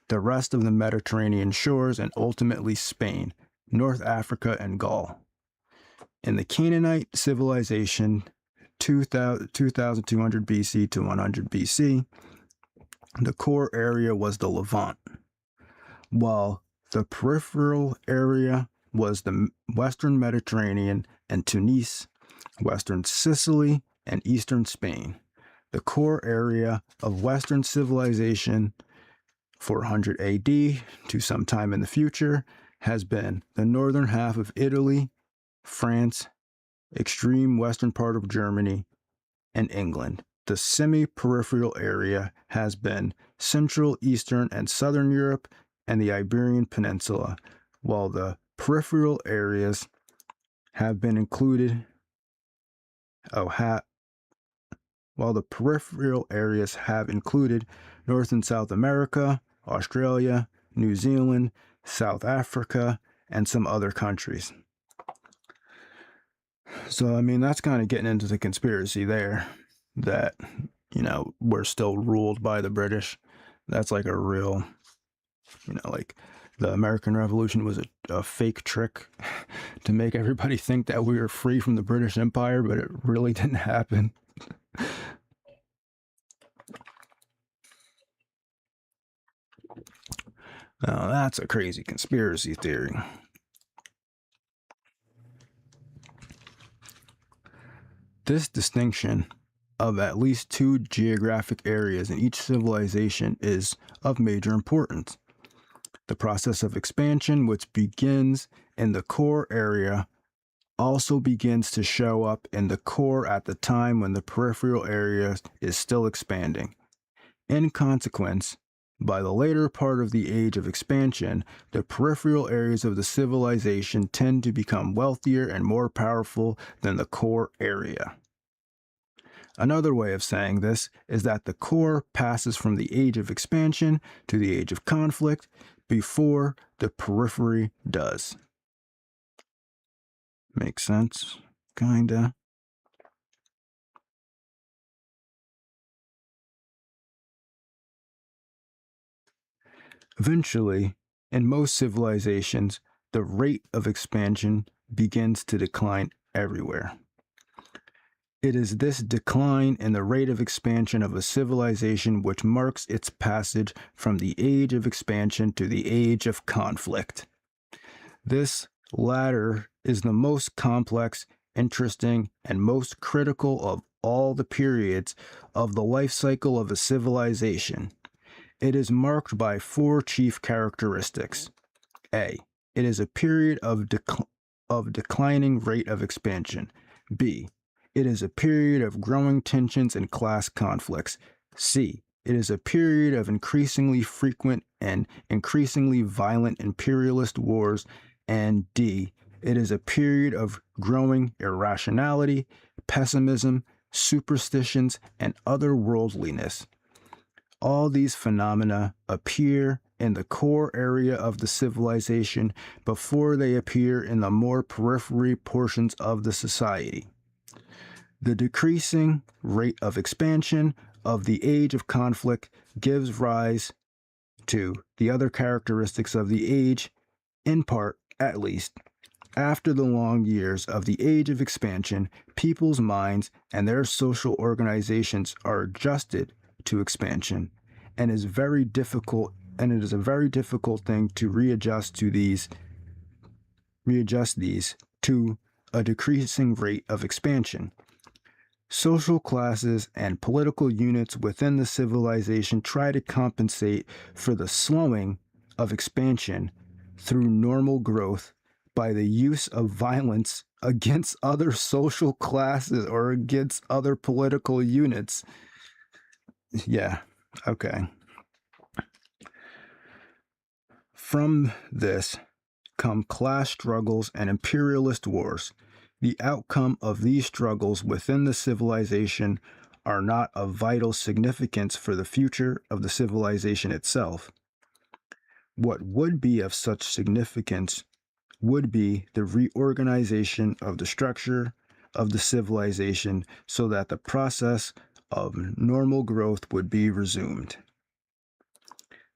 the rest of the Mediterranean shores and ultimately Spain, North Africa, and Gaul. In the Canaanite civilization, 2200 BC to 100 BC, the core area was the Levant, while the peripheral area was the Western Mediterranean and Tunis, Western Sicily, and Eastern Spain. The core area of Western civilization 400 AD to sometime in the future has been the northern half of Italy, France, extreme western part of Germany, and England. The semi-peripheral area has been Central, Eastern, and Southern Europe and the Iberian Peninsula, while the peripheral areas have been included North and South America, Australia, New Zealand, South Africa, and some other countries. So, I mean, that's kind of getting into the conspiracy there that, we're still ruled by the British. That's like a real, like the American Revolution was a fake trick to make everybody think that we were free from the British Empire, but it really didn't happen. Now, that's a crazy conspiracy theory. This distinction of at least two geographic areas in each civilization is of major importance. The process of expansion, which begins in the core area, also begins to show up in the core at the time when the peripheral area is still expanding. In consequence, by the later part of the age of expansion, the peripheral areas of the civilization tend to become wealthier and more powerful than the core area. Another way of saying this is that the core passes from the age of expansion to the age of conflict before the periphery does. Makes sense? Kinda. Eventually, in most civilizations, the rate of expansion begins to decline everywhere. It is this decline in the rate of expansion of a civilization which marks its passage from the age of expansion to the age of conflict. This latter is the most complex, interesting, and most critical of all the periods of the life cycle of a civilization. It is marked by four chief characteristics. A. It is a period of declining rate of expansion. B. It is a period of growing tensions and class conflicts. C. It is a period of increasingly frequent and increasingly violent imperialist wars. And D. It is a period of growing irrationality, pessimism, superstitions, and otherworldliness. All these phenomena appear in the core area of the civilization before they appear in the more periphery portions of the society. The decreasing rate of expansion of the age of conflict gives rise 2. The other characteristics of the age, in part at least. After the long years of the age of expansion, people's minds and their social organizations are adjusted to expansion, and it is a very difficult thing to readjust these to a decreasing rate of expansion. Social classes and political units within the civilization try to compensate for the slowing of expansion through normal growth by the use of violence against other social classes or against other political units. Yeah, okay. From this come class struggles and imperialist wars. The outcome of these struggles within the civilization are not of vital significance for the future of the civilization itself. What would be of such significance would be the reorganization of the structure of the civilization so that the process of normal growth would be resumed.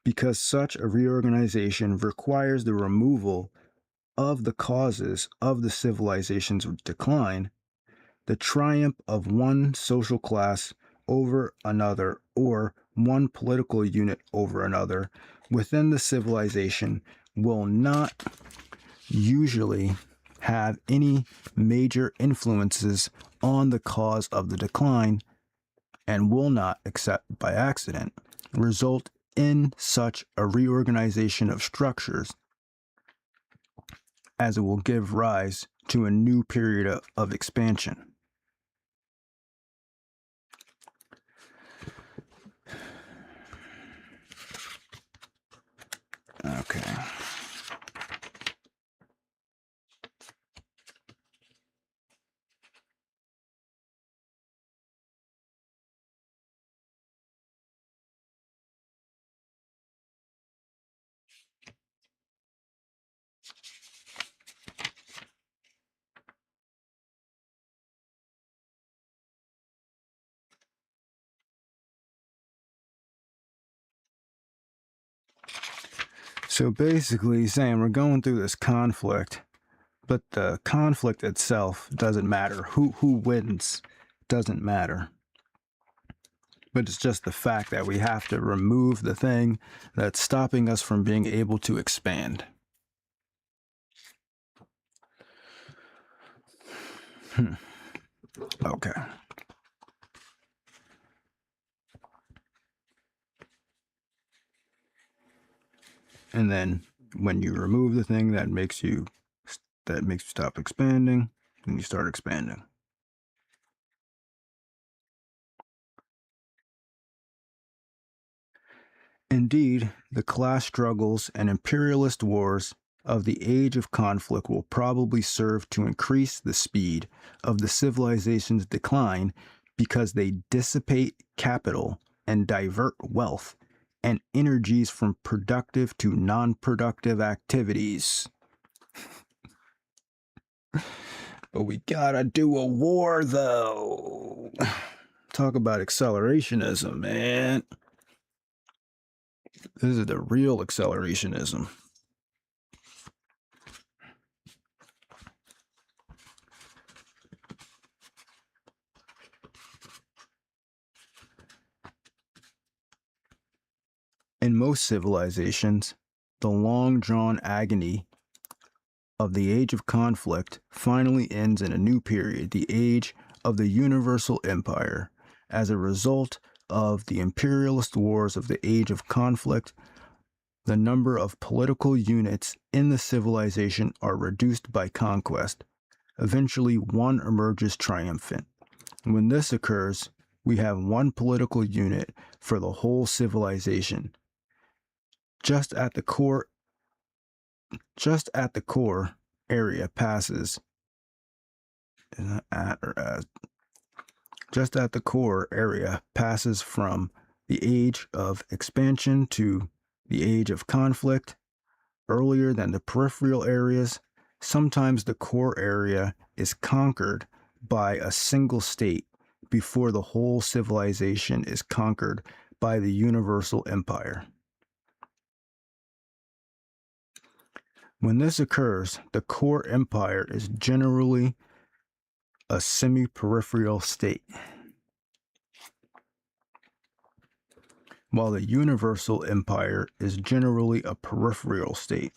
Because such a reorganization requires the removal of the causes of the civilization's decline, the triumph of one social class over another or one political unit over another within the civilization will not usually have any major influences on the cause of the decline and will not, except by accident, result in such a reorganization of structures as it will give rise to a new period of expansion. Okay. So basically saying we're going through this conflict, but the conflict itself doesn't matter. Who wins doesn't matter. But it's just the fact that we have to remove the thing that's stopping us from being able to expand. Okay. And then when you remove the thing that makes you stop expanding, then you start expanding. Indeed, the class struggles and imperialist wars of the age of conflict will probably serve to increase the speed of the civilization's decline because they dissipate capital and divert wealth and energies from productive to non-productive activities. But we gotta do a war, though. Talk about accelerationism, man. This is the real accelerationism. In most civilizations, the long-drawn agony of the age of conflict finally ends in a new period, the age of the universal empire. As a result of the imperialist wars of the age of conflict, the number of political units in the civilization are reduced by conquest. Eventually, one emerges triumphant. When this occurs, we have one political unit for the whole civilization. Just at the core area passes from the age of expansion to the age of conflict earlier than the peripheral areas. Sometimes the core area is conquered by a single state before the whole civilization is conquered by the universal empire. When this occurs, the core empire is generally a semi-peripheral state, while the universal empire is generally a peripheral state.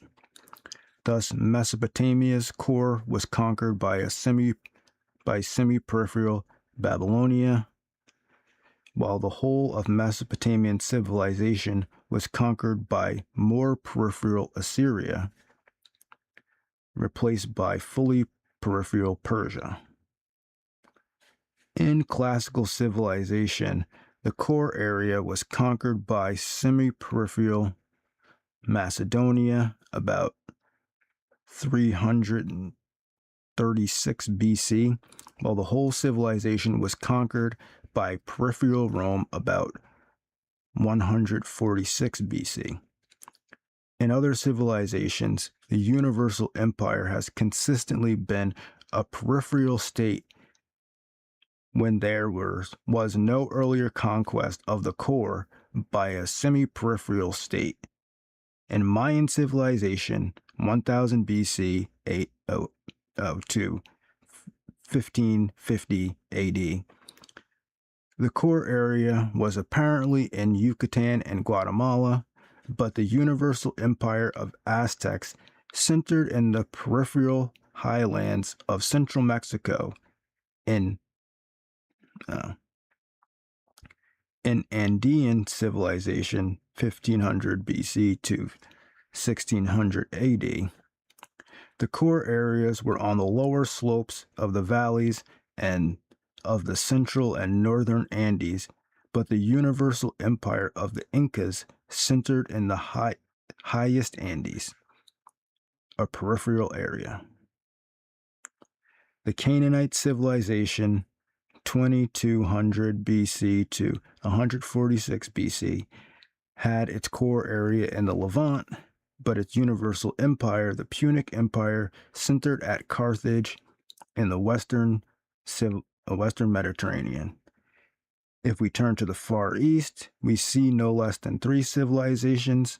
Thus, Mesopotamia's core was conquered by semi-peripheral Babylonia, while the whole of Mesopotamian civilization was conquered by more peripheral Assyria, replaced by fully peripheral Persia. In classical civilization, the core area was conquered by semi-peripheral Macedonia about 336 BC, while the whole civilization was conquered by peripheral Rome about 146 BC. In other civilizations, the universal empire has consistently been a peripheral state when there was no earlier conquest of the core by a semi-peripheral state. In Mayan civilization, 1000 BC to 1550 AD, the core area was apparently in Yucatan and Guatemala, but the universal empire of Aztecs centered in the peripheral highlands of central Mexico in Andean civilization 1500 BC to 1600 AD. The core areas were on the lower slopes of the valleys and of the central and northern Andes, but the universal empire of the Incas centered in the highest Andes, a peripheral area. The Canaanite civilization 2200 BC to 146 BC had its core area in the Levant, but its universal empire, the Punic Empire, centered at Carthage in the western Mediterranean. If we turn to the Far East, we see no less than 3 civilizations.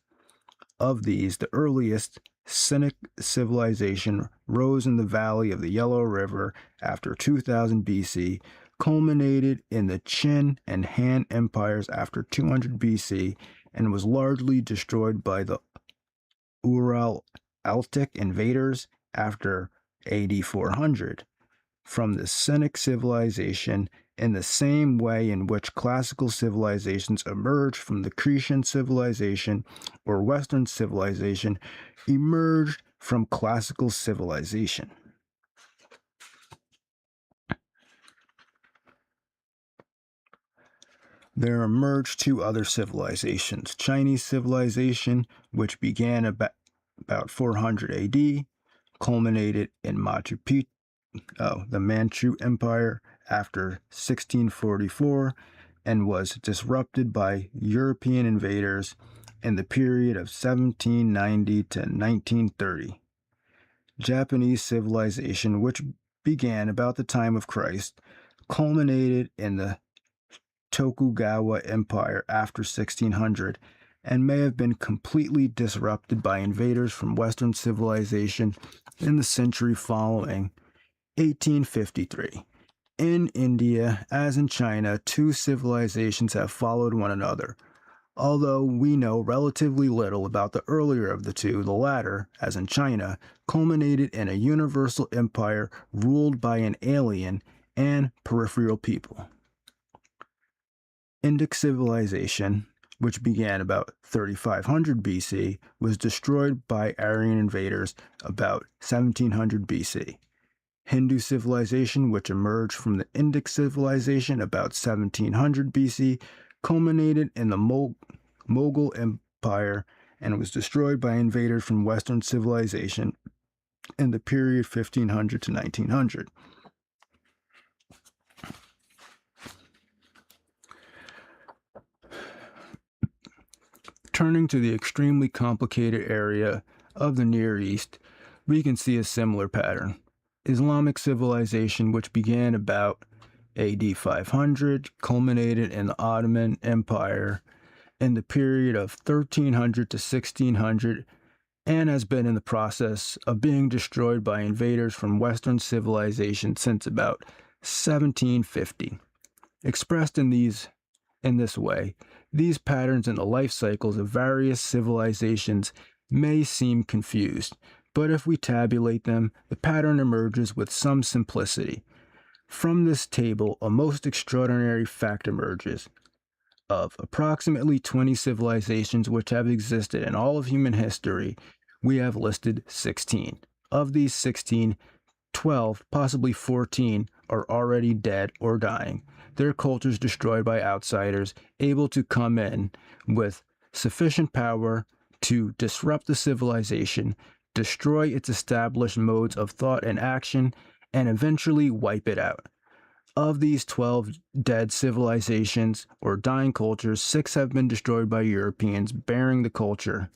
Of these, the earliest, Cynic civilization, rose in the valley of the Yellow River after 2000 BC, culminated in the Qin and Han empires after 200 BC, and was largely destroyed by the Uraltic invaders after AD 400. From the Cynic civilization, in the same way in which classical civilizations emerged from the Cretan civilization or Western civilization emerged from classical civilization. There emerged 2 other civilizations: Chinese civilization, which began about 400 AD, culminated in the Manchu Empire after 1644, and was disrupted by European invaders in the period of 1790 to 1930. Japanese civilization, which began about the time of Christ, culminated in the Tokugawa Empire after 1600, and may have been completely disrupted by invaders from Western civilization in the century following 1853. In India, as in China, 2 civilizations have followed one another. Although we know relatively little about the earlier of the 2, the latter, as in China, culminated in a universal empire ruled by an alien and peripheral people. Indic civilization, which began about 3500 BC, was destroyed by Aryan invaders about 1700 BC. Hindu civilization, which emerged from the Indic civilization about 1700 BC, culminated in the Mughal Empire and was destroyed by invaders from Western civilization in the period 1500 to 1900. Turning to the extremely complicated area of the Near East, we can see a similar pattern. Islamic civilization, which began about AD 500, culminated in the Ottoman Empire in the period of 1300 to 1600 and has been in the process of being destroyed by invaders from Western civilization since about 1750. Expressed in this way, these patterns in the life cycles of various civilizations may seem confused, but if we tabulate them, the pattern emerges with some simplicity. From this table, a most extraordinary fact emerges. Of approximately 20 civilizations which have existed in all of human history, we have listed 16. Of these 16, 12, possibly 14, are already dead or dying, their cultures destroyed by outsiders, able to come in with sufficient power to disrupt the civilization, destroy its established modes of thought and action, and eventually wipe it out. Of these 12 dead civilizations or dying cultures, 6 have been destroyed by Europeans, bearing the culture.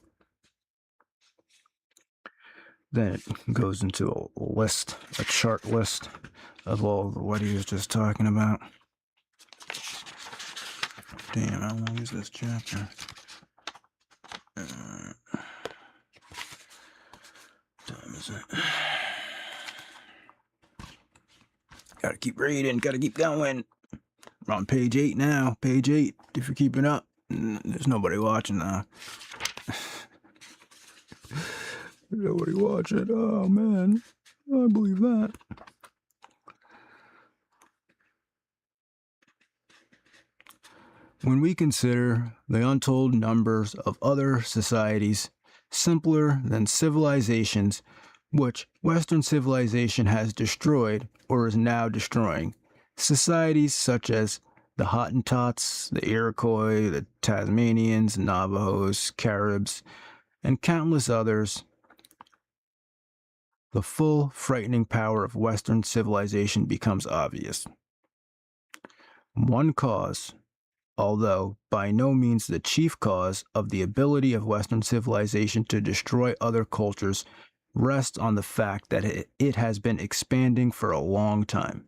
Then it goes into a chart list of all of what he was just talking about. Damn, how long is this chapter? Time is it? Gotta keep reading, gotta keep going. We're on page 8 now. Page 8, if you're keeping up. There's nobody watching now. Nobody watching. Oh, man. I believe that. When we consider the untold numbers of other societies simpler than civilizations which Western civilization has destroyed or is now destroying, societies such as the Hottentots, the Iroquois, the Tasmanians, Navajos, Caribs, and countless others, the full frightening power of Western civilization becomes obvious. One cause, although by no means the chief cause of the ability of Western civilization to destroy other cultures, rests on the fact that it has been expanding for a long time.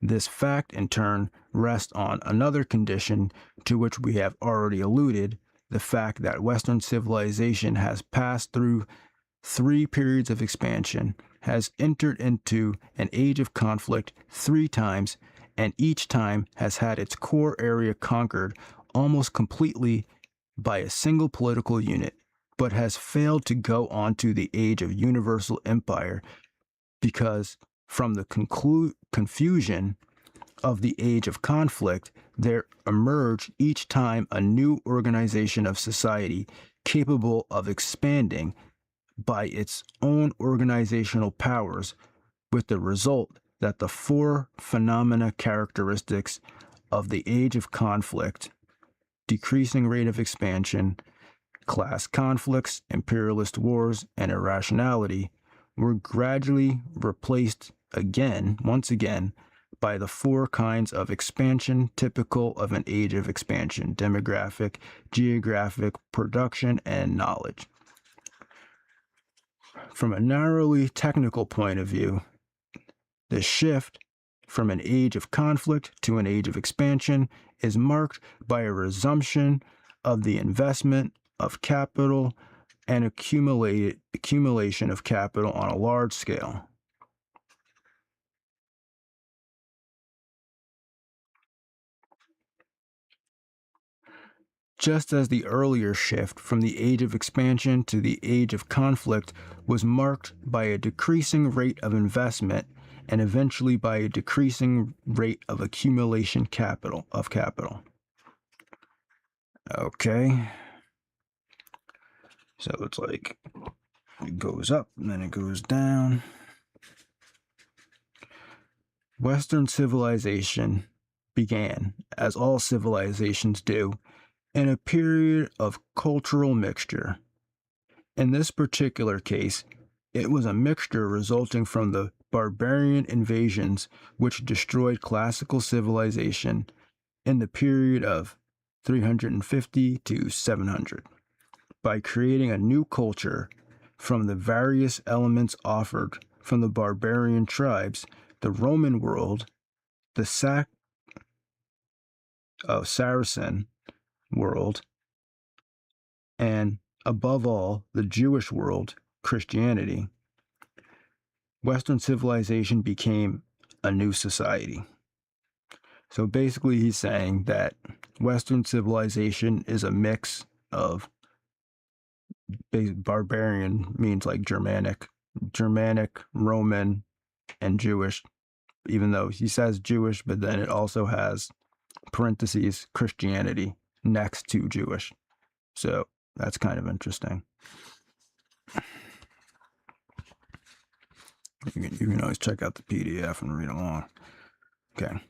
This fact, in turn, rests on another condition to which we have already alluded, the fact that Western civilization has passed through 3 periods of expansion, has entered into an age of conflict 3 times, and each time has had its core area conquered almost completely by a single political unit, but has failed to go on to the age of universal empire because from the confusion of the age of conflict, there emerged each time a new organization of society capable of expanding by its own organizational powers, with the result that the 4 phenomena characteristics of the age of conflict, decreasing rate of expansion, class conflicts, imperialist wars, and irrationality, were gradually replaced once again, by the 4 kinds of expansion typical of an age of expansion: demographic, geographic, production, and knowledge. From a narrowly technical point of view, the shift from an age of conflict to an age of expansion is marked by a resumption of the investment of capital and accumulation of capital on a large scale. Just as the earlier shift from the age of expansion to the age of conflict was marked by a decreasing rate of investment and eventually by a decreasing rate of accumulation of capital. Okay. So it's like it goes up and then it goes down. Western civilization began, as all civilizations do, in a period of cultural mixture. In this particular case, it was a mixture resulting from the barbarian invasions which destroyed classical civilization in the period of 350 to 700 by creating a new culture from the various elements offered from the barbarian tribes, the Roman world, the Saracen world, and above all, the Jewish world, Christianity, Western civilization became a new society. So basically, he's saying that Western civilization is a mix of barbarian means like Germanic, Roman, and Jewish, even though he says Jewish, but then it also has parentheses Christianity next to Jewish. So that's kind of interesting. You can always check out the PDF and read along. Okay.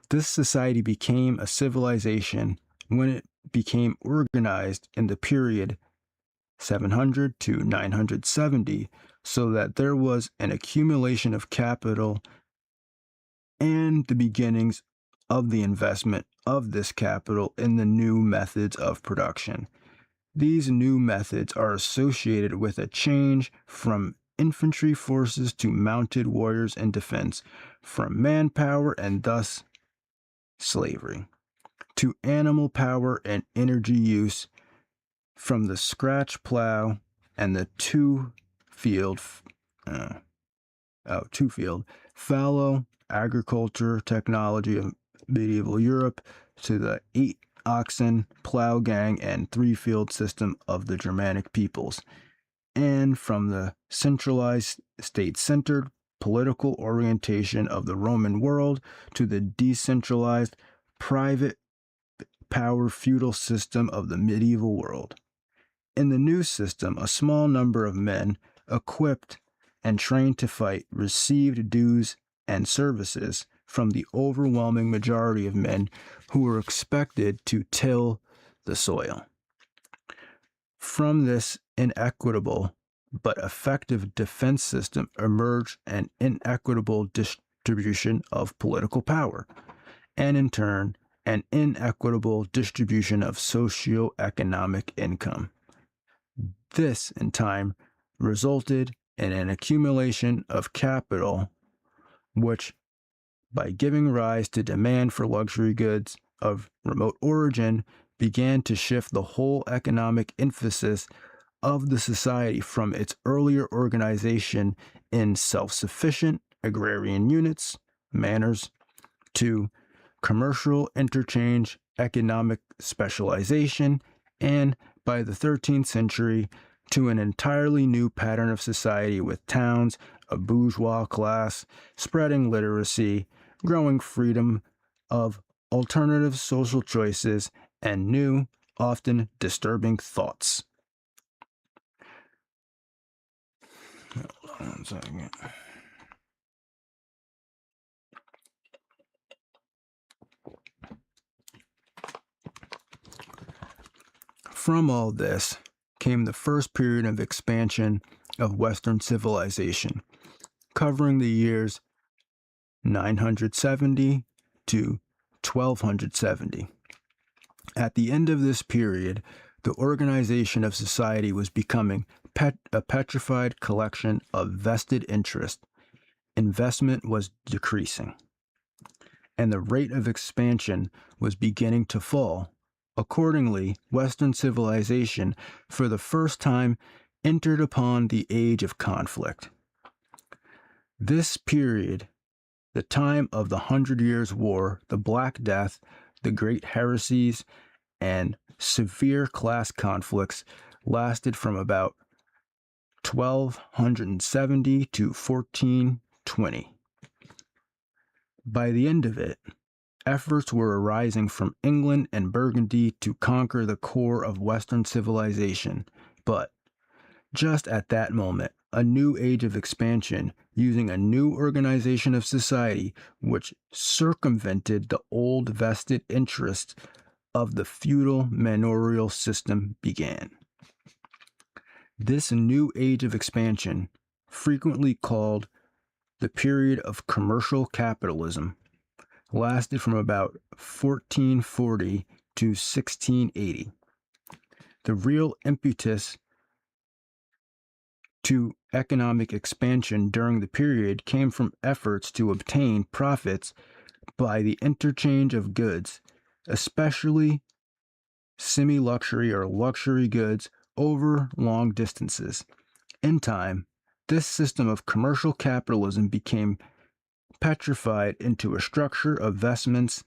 This society became a civilization when it became organized in the period 700 to 970, so that there was an accumulation of capital and the beginnings of the investment of this capital in the new methods of production. These new methods are associated with a change from infantry forces to mounted warriors and defense, from manpower and thus slavery, to animal power and energy use, from the scratch plow and the two-field fallow agriculture technology of medieval Europe, to the 8-oxen plow gang and 3-field system of the Germanic peoples, and from the centralized state-centered political orientation of the Roman world to the decentralized private power feudal system of the medieval world. In the new system, a small number of men, equipped and trained to fight, received dues and services from the overwhelming majority of men who were expected to till the soil. From this inequitable but effective defense system emerged an inequitable distribution of political power, and in turn, an inequitable distribution of socio-economic income. This, in time, resulted in an accumulation of capital, which, by giving rise to demand for luxury goods of remote origin, began to shift the whole economic emphasis of the society from its earlier organization in self-sufficient agrarian units, manors, to commercial interchange, economic specialization, and, by the 13th century, to an entirely new pattern of society with towns, a bourgeois class, spreading literacy, growing freedom of alternative social choices, and new, often disturbing thoughts. Hold on 1 second. From all this came the first period of expansion of Western civilization, covering the years 970 to 1270. At the end of this period, the organization of society was becoming a petrified collection of vested interest. Investment was decreasing, and the rate of expansion was beginning to fall. Accordingly, Western civilization, for the first time, entered upon the age of conflict. This period, the time of the 100 Years' War, the Black Death, the Great Heresies, and severe class conflicts, lasted from about 1270 to 1420. By the end of it, efforts were arising from England and Burgundy to conquer the core of Western civilization, but just at that moment, a new age of expansion, using a new organization of society which circumvented the old vested interests of the feudal manorial system, began. This new age of expansion, frequently called the period of commercial capitalism, lasted from about 1440 to 1680. The real impetus to economic expansion during the period came from efforts to obtain profits by the interchange of goods, especially semi-luxury or luxury goods over long distances. In time, this system of commercial capitalism became petrified into a structure of vestments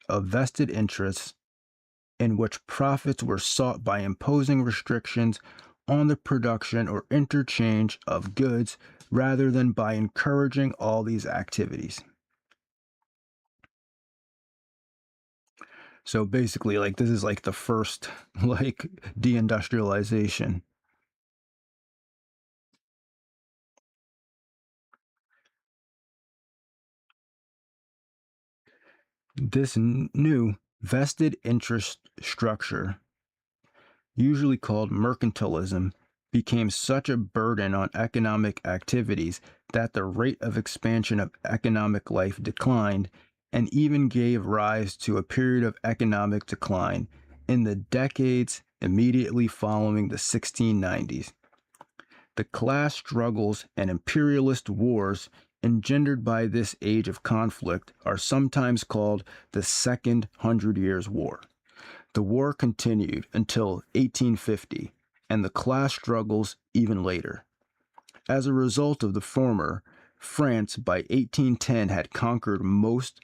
of vested interests in which profits were sought by imposing restrictions on the production or interchange of goods rather than by encouraging all these activities. So basically, like, this is like the first like deindustrialization. This new vested interest structure, usually called mercantilism, became such a burden on economic activities that the rate of expansion of economic life declined and even gave rise to a period of economic decline in the decades immediately following the 1690s. The class struggles and imperialist wars engendered by this age of conflict are sometimes called the Second Hundred Years' War. The war continued until 1850, and the class struggles even later. As a result of the former, France by 1810 had conquered most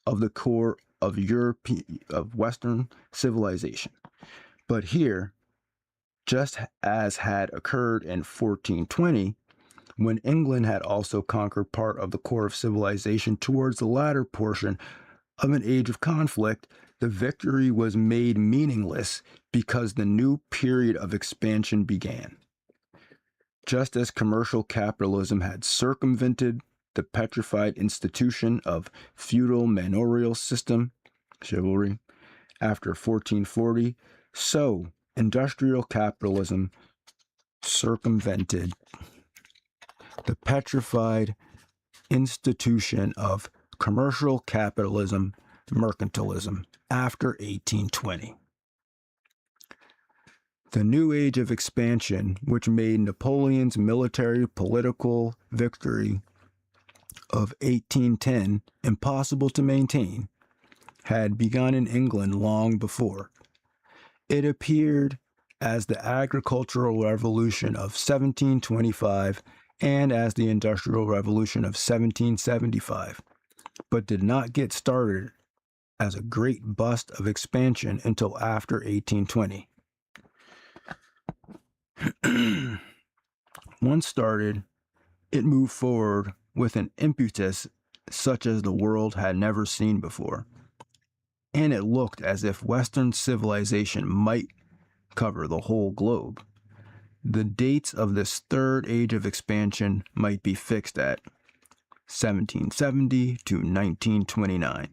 of the core of Western civilization. But here, just as had occurred in 1420, when England had also conquered part of the core of civilization towards the latter portion of an age of conflict, the victory was made meaningless because the new period of expansion began. Just as commercial capitalism had circumvented the petrified institution of feudal manorial system, chivalry, after 1440, so industrial capitalism circumvented the petrified institution of commercial capitalism, mercantilism, after 1820. The new age of expansion, which made Napoleon's military political victory of 1810 impossible to maintain, had begun in England long before. It appeared as the agricultural revolution of 1725 and as the industrial revolution of 1775, but did not get started as a great bust of expansion until after 1820. Once started, it moved forward with an impetus such as the world had never seen before, and it looked as if Western civilization might cover the whole globe. The dates of this third age of expansion might be fixed at 1770 to 1929.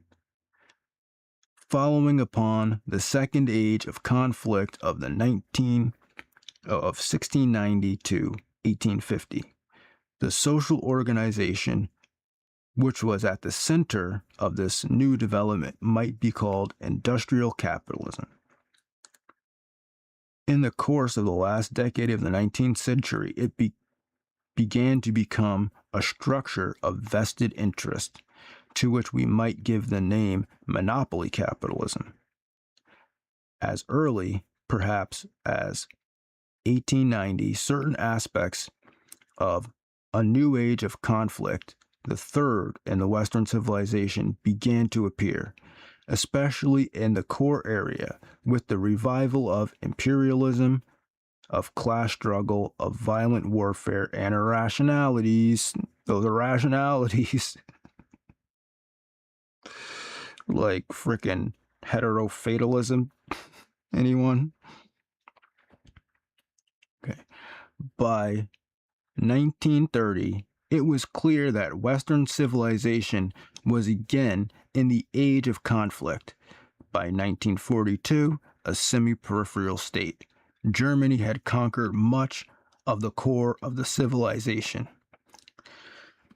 Following upon the second age of conflict of 1690 to 1850, the social organization which was at the center of this new development might be called industrial capitalism. In the course of the last decade of the 19th century, it began to become a structure of vested interest, to which we might give the name monopoly capitalism. As early, perhaps, as 1890, certain aspects of a new age of conflict, the third in the Western civilization, began to appear, especially in the core area, with the revival of imperialism, of class struggle, of violent warfare, and irrationalities. Those irrationalities, like frickin' heterofatalism. Anyone? Okay. By 1930, it was clear that Western civilization was again in the age of conflict. By 1942, a semi-peripheral state, Germany had conquered much of the core of the civilization.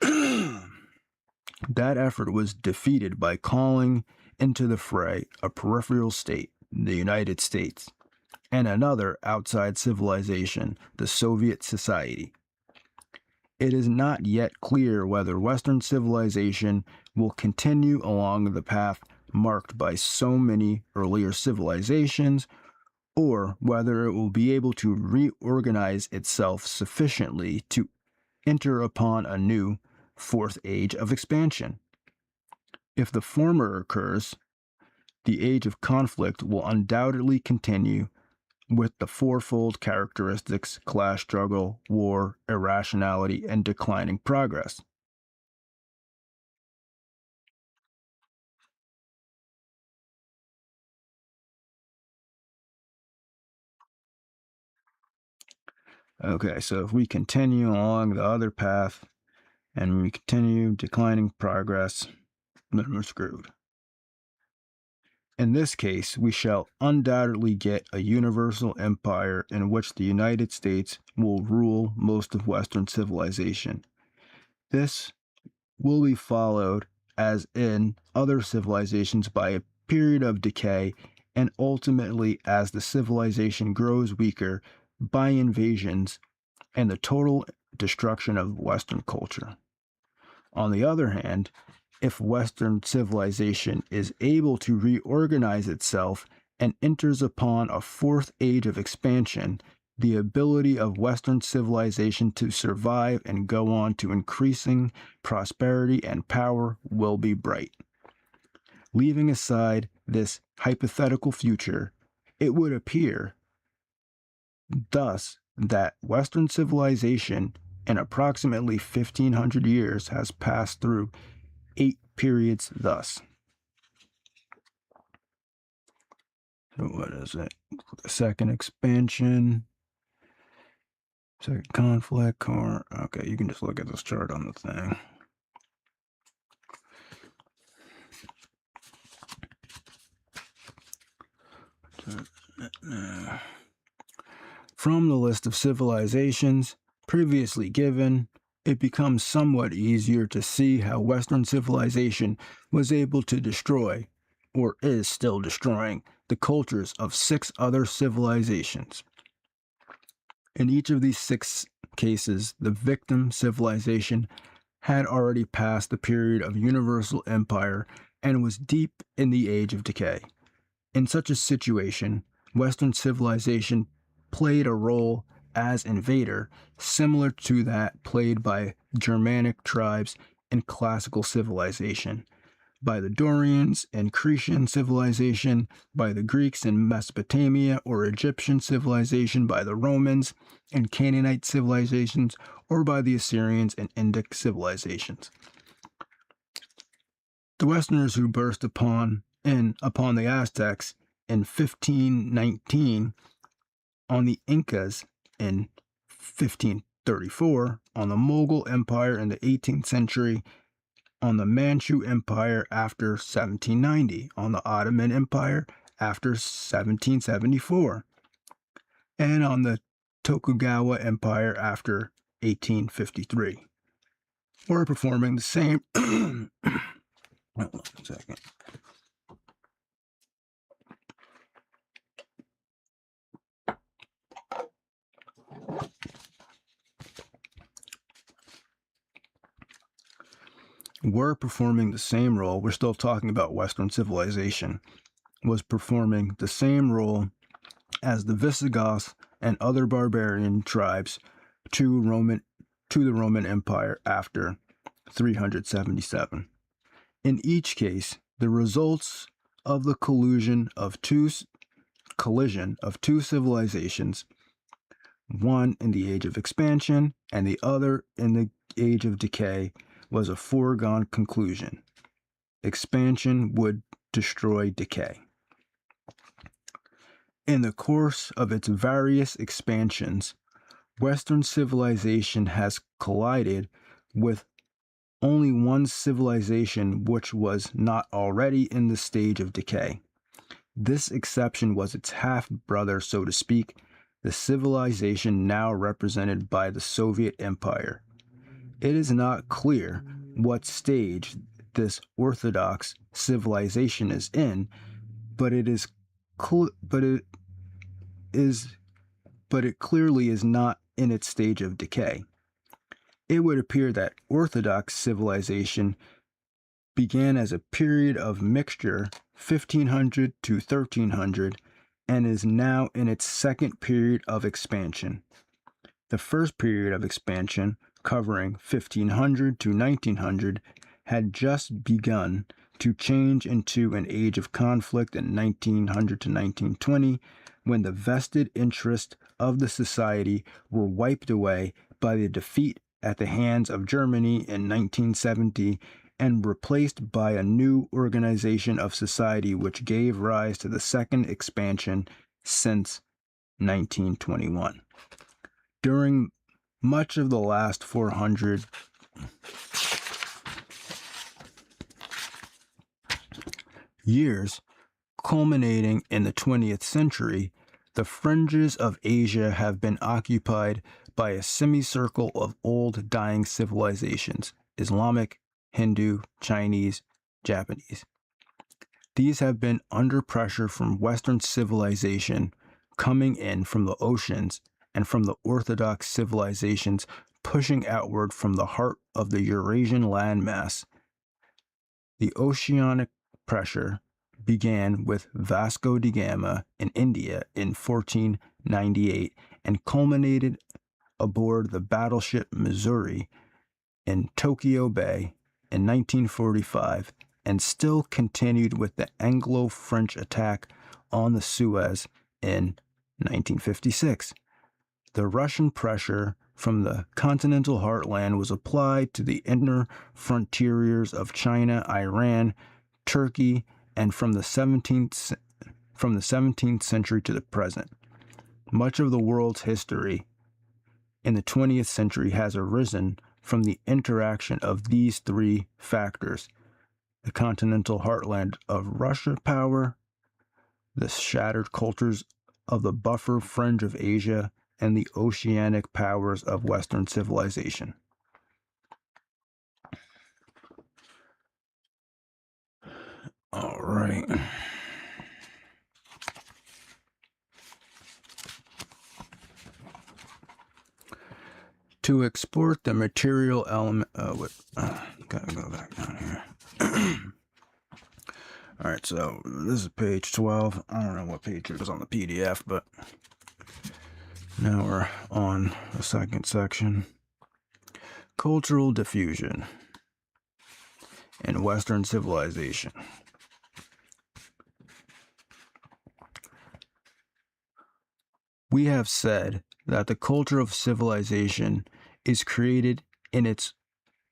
That effort was defeated by calling into the fray a peripheral state, the United States, and another outside civilization, the Soviet Society. It is not yet clear whether Western civilization will continue along the path marked by so many earlier civilizations, or whether it will be able to reorganize itself sufficiently to enter upon a new fourth age of expansion. If the former occurs, the age of conflict will undoubtedly continue with the fourfold characteristics: class struggle, war, irrationality, and declining progress. Okay, so if we continue along the other path and we continue declining progress, then we're screwed. In this case, we shall undoubtedly get a universal empire in which the United States will rule most of Western civilization. This will be followed, as in other civilizations, by a period of decay, and ultimately, as the civilization grows weaker, by invasions and the total destruction of Western culture. On the other hand, if Western civilization is able to reorganize itself and enters upon a fourth age of expansion, the ability of Western civilization to survive and go on to increasing prosperity and power will be bright. Leaving aside this hypothetical future, it would appear, thus, that Western civilization in approximately 1500 years has passed through 8 periods thus. So what is it? Second expansion, second conflict, or okay, you can just look at this chart on the thing. From the list of civilizations previously given, it becomes somewhat easier to see how Western civilization was able to destroy, or is still destroying, the cultures of 6 other civilizations. In each of these 6 cases, the victim civilization had already passed the period of universal empire and was deep in the age of decay. In such a situation, Western civilization played a role as invader similar to that played by Germanic tribes in classical civilization, by the Dorians in Cretan civilization, by the Greeks in Mesopotamia or Egyptian civilization, by the Romans in Canaanite civilizations, or by the Assyrians in Indic civilizations. The Westerners who burst upon the Aztecs in 1519, on the Incas in 1534, on the Mughal Empire in the 18th century, on the Manchu Empire after 1790, on the Ottoman Empire after 1774, and on the Tokugawa Empire after 1853. We're performing the same. Hold on a second. Were performing the same role, we're still talking about Western civilization, was performing the same role as the Visigoths and other barbarian tribes to the Roman Empire after 377. In each case, the results of the collision of two civilizations, one in the age of expansion and the other in the age of decay, was a foregone conclusion. Expansion would destroy decay. In the course of its various expansions, Western civilization has collided with only one civilization which was not already in the stage of decay. This exception was its half-brother, so to speak, the civilization now represented by the Soviet Empire. It is not clear what stage this orthodox civilization is in, but it clearly is not in its stage of decay. It would appear that orthodox civilization began as a period of mixture 1500 to 1300 and is now in its second period of expansion. The first period of expansion, covering 1500 to 1900, had just begun to change into an age of conflict in 1900 to 1920, when the vested interests of the society were wiped away by the defeat at the hands of Germany in 1970 and replaced by a new organization of society which gave rise to the second expansion since 1921. During much of the last 400 years, culminating in the 20th century, the fringes of Asia have been occupied by a semicircle of old dying civilizations: Islamic, Hindu, Chinese, Japanese. These have been under pressure from Western civilization coming in from the oceans and from the Orthodox civilizations pushing outward from the heart of the Eurasian landmass. The oceanic pressure began with Vasco da Gama in India in 1498 and culminated aboard the battleship Missouri in Tokyo Bay in 1945, and still continued with the Anglo-French attack on the Suez in 1956. The Russian pressure from the continental heartland was applied to the inner frontiers of China, Iran, Turkey, and from the 17th century to the present. Much of the world's history in the 20th century has arisen from the interaction of these three factors: the continental heartland of Russian power, the shattered cultures of the buffer fringe of Asia, and the oceanic powers of Western civilization. All right. To export the material element, gotta go back down here. All right, so this is page 12. I don't know what page it was on the PDF, but now we're on the second section. Cultural diffusion in Western civilization. We have said that the culture of civilization is created in its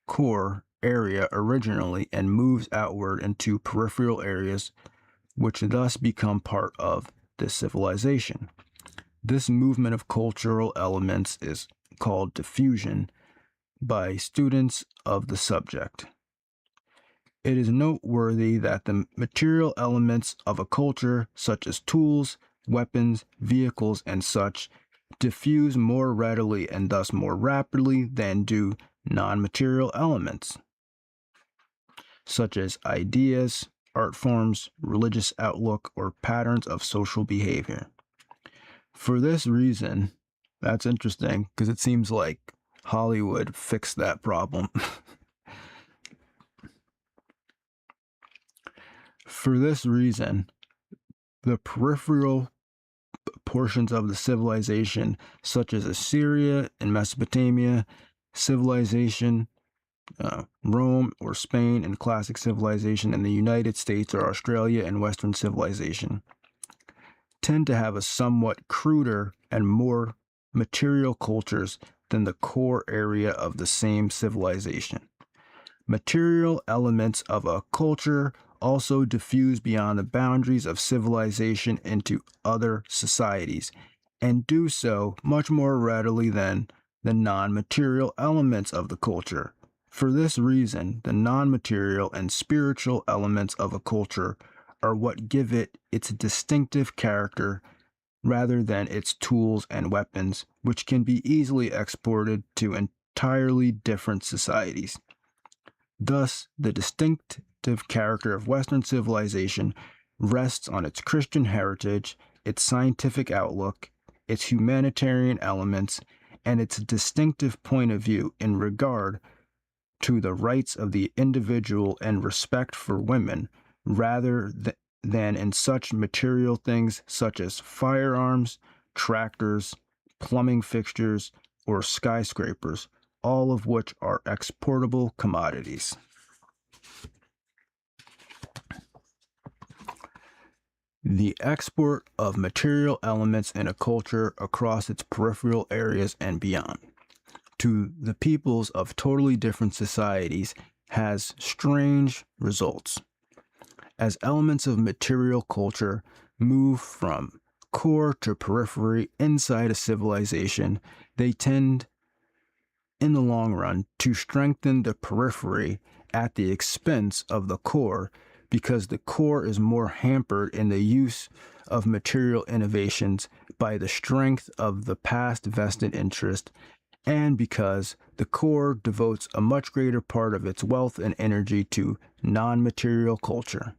core area originally and moves outward into peripheral areas, which thus become part of this civilization. This movement of cultural elements is called diffusion by students of the subject. It is noteworthy that the material elements of a culture, such as tools, weapons, vehicles, and such, diffuse more readily and thus more rapidly than do non-material elements, such as ideas, art forms, religious outlook, or patterns of social behavior. For this reason, that's interesting because it seems like Hollywood fixed that problem. For this reason, the peripheral portions of the civilization, such as Assyria and Mesopotamia, civilization, Rome or Spain, and classic civilization in the United States or Australia and Western civilization, tend to have a somewhat cruder and more material cultures than the core area of the same civilization. Material elements of a culture also diffuse beyond the boundaries of civilization into other societies, and do so much more readily than the non-material elements of the culture. For this reason, the non-material and spiritual elements of a culture are what give it its distinctive character rather than its tools and weapons, which can be easily exported to entirely different societies. Thus, the distinctive character of Western civilization rests on its Christian heritage, its scientific outlook, its humanitarian elements, and its distinctive point of view in regard to the rights of the individual and respect for women, rather than in such material things such as firearms, tractors, plumbing fixtures, or skyscrapers, all of which are exportable commodities. The export of material elements in a culture across its peripheral areas and beyond to the peoples of totally different societies has strange results. As elements of material culture move from core to periphery inside a civilization, they tend, in the long run, to strengthen the periphery at the expense of the core, because the core is more hampered in the use of material innovations by the strength of the past vested interest, and because the core devotes a much greater part of its wealth and energy to non-material culture.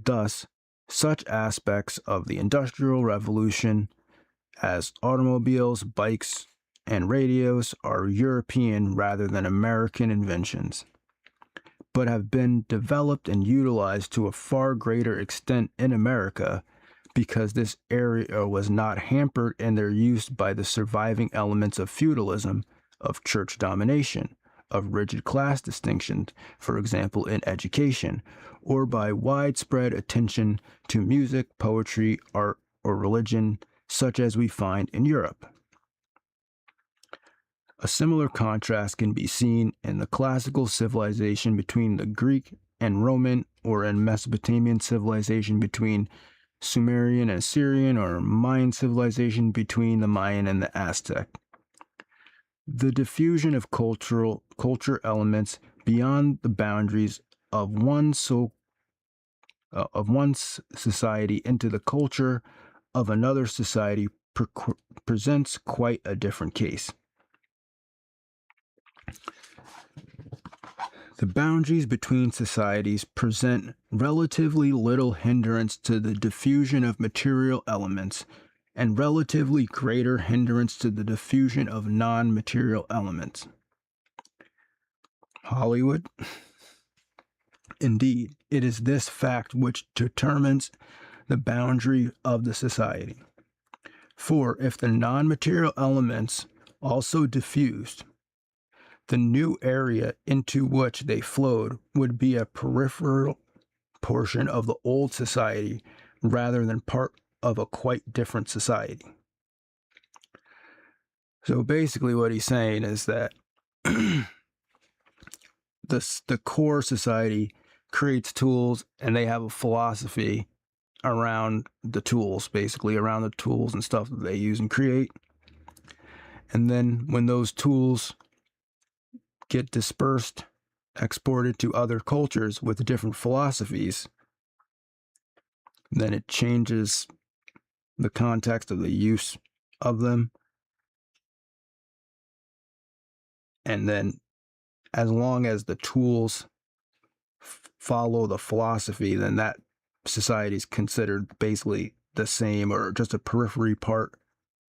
Thus, such aspects of the Industrial Revolution as automobiles, bikes, and radios are European rather than American inventions, but have been developed and utilized to a far greater extent in America because this area was not hampered in their use by the surviving elements of feudalism, of church domination, of rigid class distinctions, for example in education, or by widespread attention to music, poetry, art, or religion, such as we find in Europe. A similar contrast can be seen in the classical civilization between the Greek and Roman, or in Mesopotamian civilization between Sumerian and Assyrian, or Mayan civilization between the Mayan and the Aztec. The diffusion of culture elements beyond the boundaries of one society into the culture of another society presents quite a different case. The boundaries between societies present relatively little hindrance to the diffusion of material elements, and relatively greater hindrance to the diffusion of non-material elements. Hollywood? Indeed, it is this fact which determines the boundary of the society. For if the non-material elements also diffused, the new area into which they flowed would be a peripheral portion of the old society rather than part of a quite different society. So basically what he's saying is that the core society creates tools, and they have a philosophy around the tools, basically around the tools and stuff that they use and create. And then when those tools get dispersed, exported to other cultures with different philosophies, then it changes the context of the use of them. And then as long as the tools follow the philosophy, then that society is considered basically the same or just a periphery part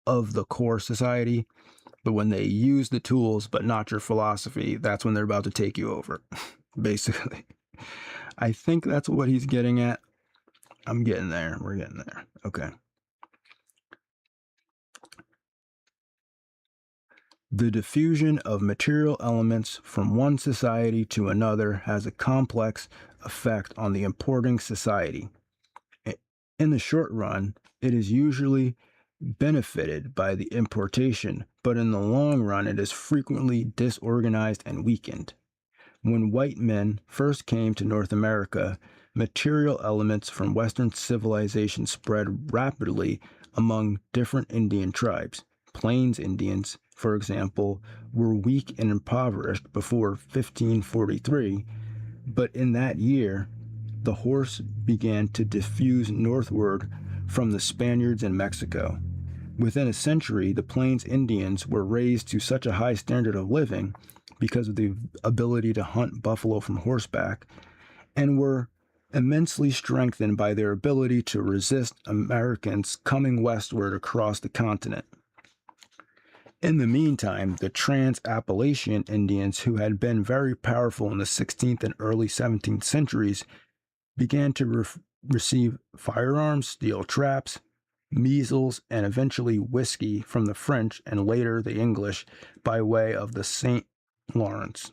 of the core society. But when they use the tools but not your philosophy, that's when they're about to take you over, basically. I think that's what he's getting at. I'm getting there. We're getting there. Okay. The diffusion of material elements from one society to another has a complex effect on the importing society. In the short run, it is usually benefited by the importation, but in the long run, it is frequently disorganized and weakened. When white men first came to North America, material elements from Western civilization spread rapidly among different Indian tribes. Plains Indians, for example, were weak and impoverished before 1543, but in that year, the horse began to diffuse northward from the Spaniards in Mexico. Within a century, the Plains Indians were raised to such a high standard of living because of the ability to hunt buffalo from horseback, and were immensely strengthened by their ability to resist Americans coming westward across the continent. In the meantime, the Trans-Appalachian Indians, who had been very powerful in the 16th and early 17th centuries, began to receive firearms, steel traps, measles, and eventually whiskey from the French and later the English by way of the St. Lawrence.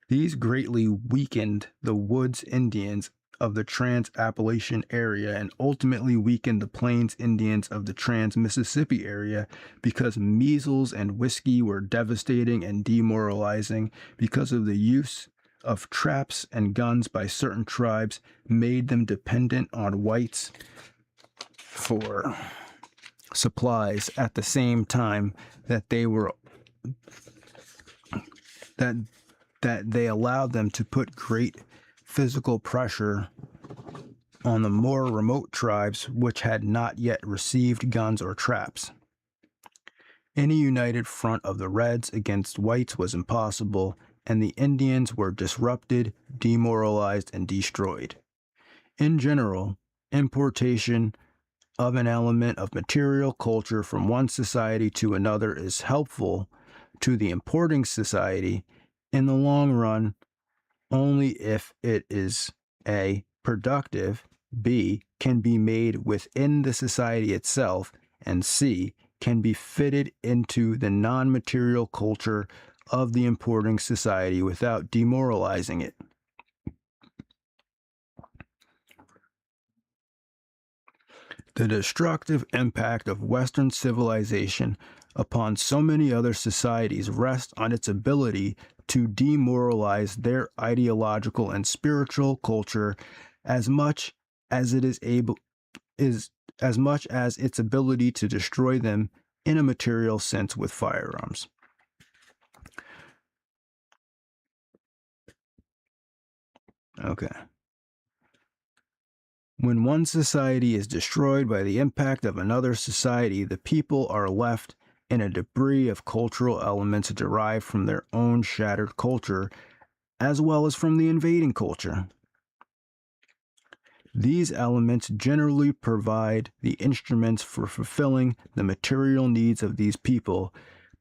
These greatly weakened the Woods Indians of the Trans-Appalachian area and ultimately weakened the Plains Indians of the Trans-Mississippi area because measles and whiskey were devastating and demoralizing because of the use of traps and guns by certain tribes made them dependent on whites for supplies at the same time that they were that they allowed them to put great physical pressure on the more remote tribes which had not yet received guns or traps. Any united front of the Reds against whites was impossible, and the Indians were disrupted, demoralized, and destroyed. In general, importation of an element of material culture from one society to another is helpful to the importing society in the long run only if it is A, productive, B, can be made within the society itself, and C, can be fitted into the non-material culture of the importing society without demoralizing it. The destructive impact of Western civilization upon so many other societies rests on its ability to demoralize their ideological and spiritual culture as much as its ability to destroy them in a material sense with firearms. Okay. When one society is destroyed by the impact of another society, the people are left in a debris of cultural elements derived from their own shattered culture, as well as from the invading culture. These elements generally provide the instruments for fulfilling the material needs of these people,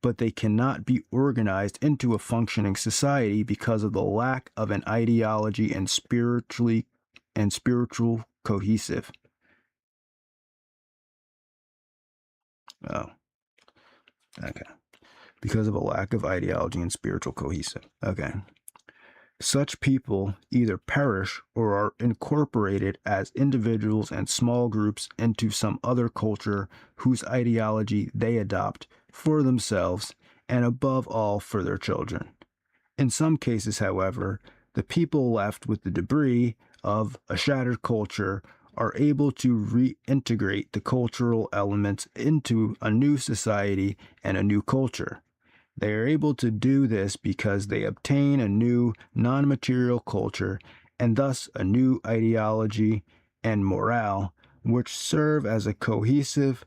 but they cannot be organized into a functioning society because of the lack of an ideology and spiritual cohesive. Oh, okay. Because of a lack of ideology and spiritual cohesive. Okay. Such people either perish or are incorporated as individuals and small groups into some other culture whose ideology they adopt for themselves and above all for their children. In some cases, however, the people left with the debris of a shattered culture are able to reintegrate the cultural elements into a new society and a new culture. They are able to do this because they obtain a new non-material culture and thus a new ideology and morale, which serve as a cohesive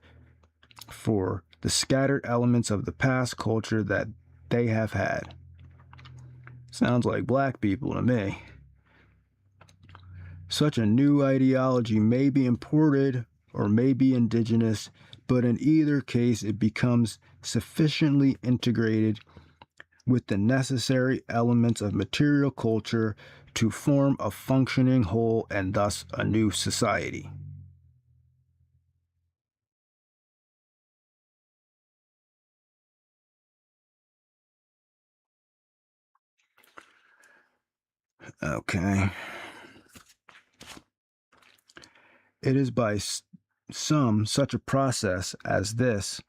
for the scattered elements of the past culture that they have had. Sounds like black people to me. Such a new ideology may be imported or may be indigenous, but in either case it becomes sufficiently integrated with the necessary elements of material culture to form a functioning whole and thus a new society. Okay. It is by some such a process as this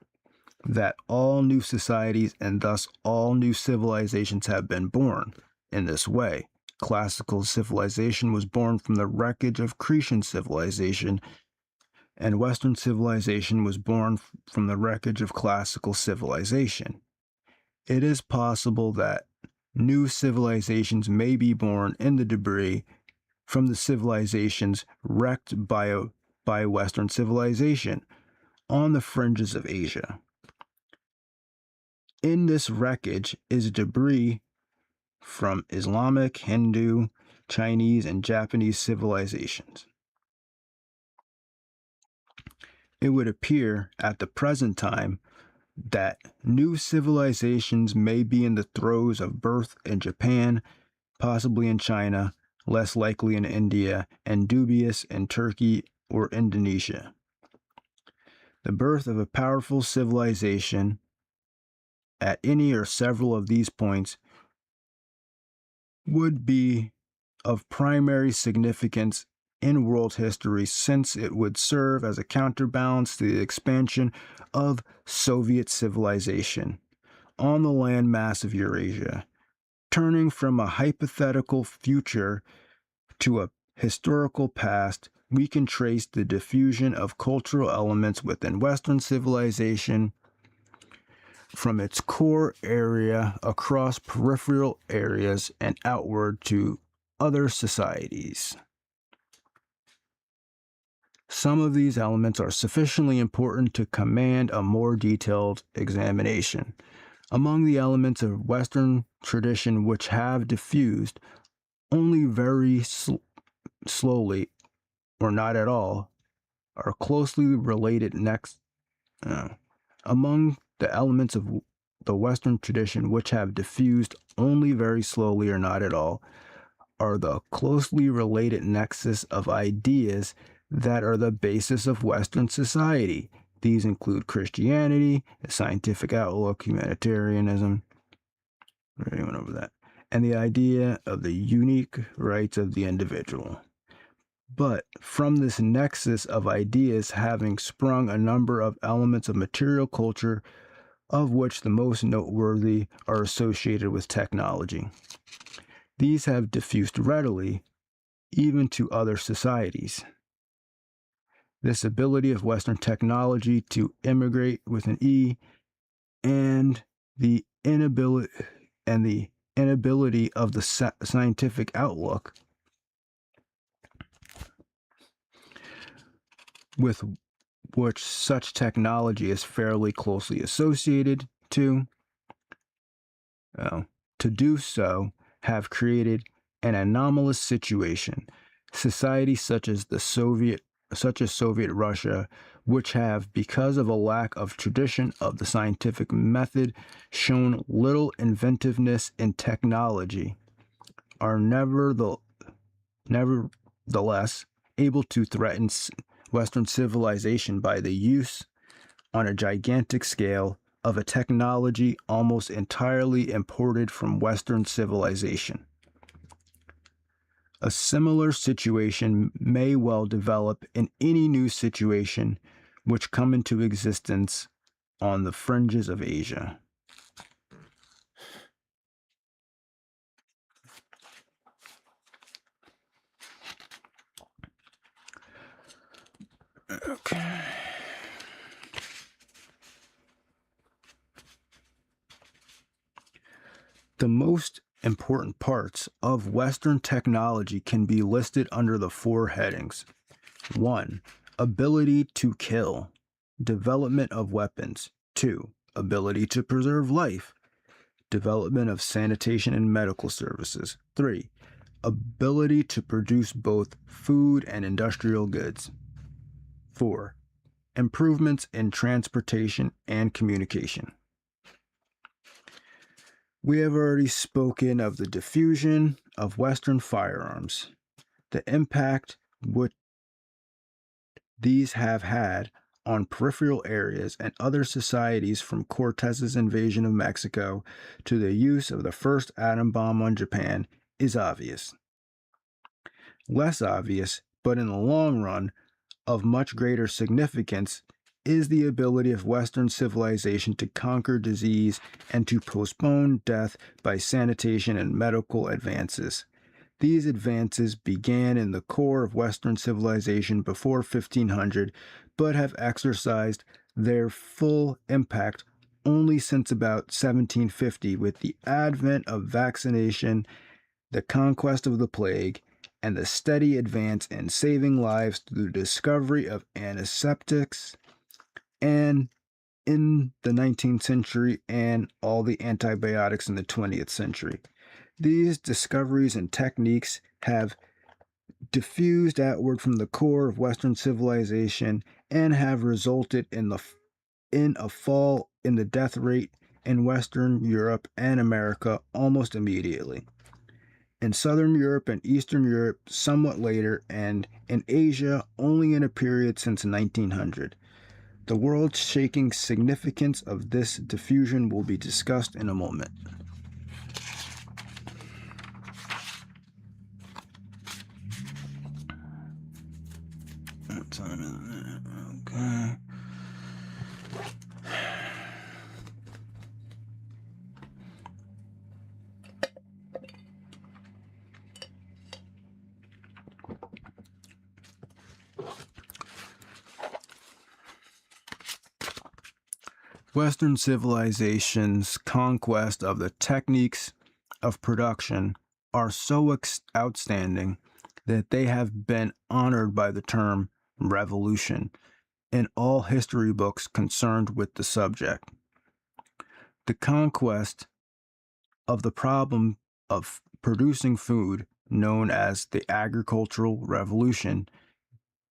that all new societies and thus all new civilizations have been born. In this way, classical civilization was born from the wreckage of Cretan civilization, and Western civilization was born from the wreckage of classical civilization. It is possible that new civilizations may be born in the debris from the civilizations wrecked by Western civilization on the fringes of Asia. In this wreckage is debris from Islamic, Hindu, Chinese, and Japanese civilizations. It would appear at the present time that new civilizations may be in the throes of birth in Japan, possibly in China, less likely in India, and dubious in Turkey or Indonesia. The birth of a powerful civilization at any or several of these points would be of primary significance in world history, since it would serve as a counterbalance to the expansion of Soviet civilization on the landmass of Eurasia. Turning from a hypothetical future to a historical past, we can trace the diffusion of cultural elements within Western civilization from its core area across peripheral areas and outward to other societies. Some of these elements are sufficiently important to command a more detailed examination. Among the elements of Western tradition which have diffused only very slowly or not at all are closely related among the elements of the Western tradition which have diffused only very slowly or not at all are the closely related nexus of ideas that are the basis of Western society. These include Christianity, the scientific outlook, humanitarianism, we already went over that, and the idea of the unique rights of the individual. But from this nexus of ideas having sprung a number of elements of material culture, of which the most noteworthy are associated with technology. These have diffused readily, even to other societies. This ability of Western technology to immigrate with an E and the inability of the scientific outlook with which such technology is fairly closely associated to do so have created an anomalous situation. Societies such as Soviet Russia, which have, because of a lack of tradition of the scientific method, shown little inventiveness in technology, are nevertheless able to threaten Western civilization by the use on a gigantic scale of a technology almost entirely imported from Western civilization. A similar situation may well develop in any new situation which come into existence on the fringes of Asia. Okay. The most important parts of Western technology can be listed under the four headings. 1. Ability to kill. Development of weapons. 2. Ability to preserve life. Development of sanitation and medical services. 3. Ability to produce both food and industrial goods. 4. Improvements in transportation and communication. We have already spoken of the diffusion of Western firearms, the impact which these have had on peripheral areas and other societies, from Cortez's invasion of Mexico to the use of the first atom bomb on Japan, is obvious. Less obvious, but in the long run, of much greater significance, is the ability of Western civilization to conquer disease and to postpone death by sanitation and medical advances. These advances began in the core of Western civilization before 1500, but have exercised their full impact only since about 1750 with the advent of vaccination, the conquest of the plague, and the steady advance in saving lives through the discovery of antiseptics, and in the 19th century and all the antibiotics in the 20th century. These discoveries and techniques have diffused outward from the core of Western civilization and have resulted in a fall in the death rate in Western Europe and America almost immediately. in Southern Europe and Eastern Europe somewhat later, and in Asia only in a period since 1900. The world-shaking significance of this diffusion will be discussed in a moment. What time is it? Okay. Western civilization's conquest of the techniques of production are so outstanding that they have been honored by the term revolution in all history books concerned with the subject. The conquest of the problem of producing food, known as the agricultural revolution,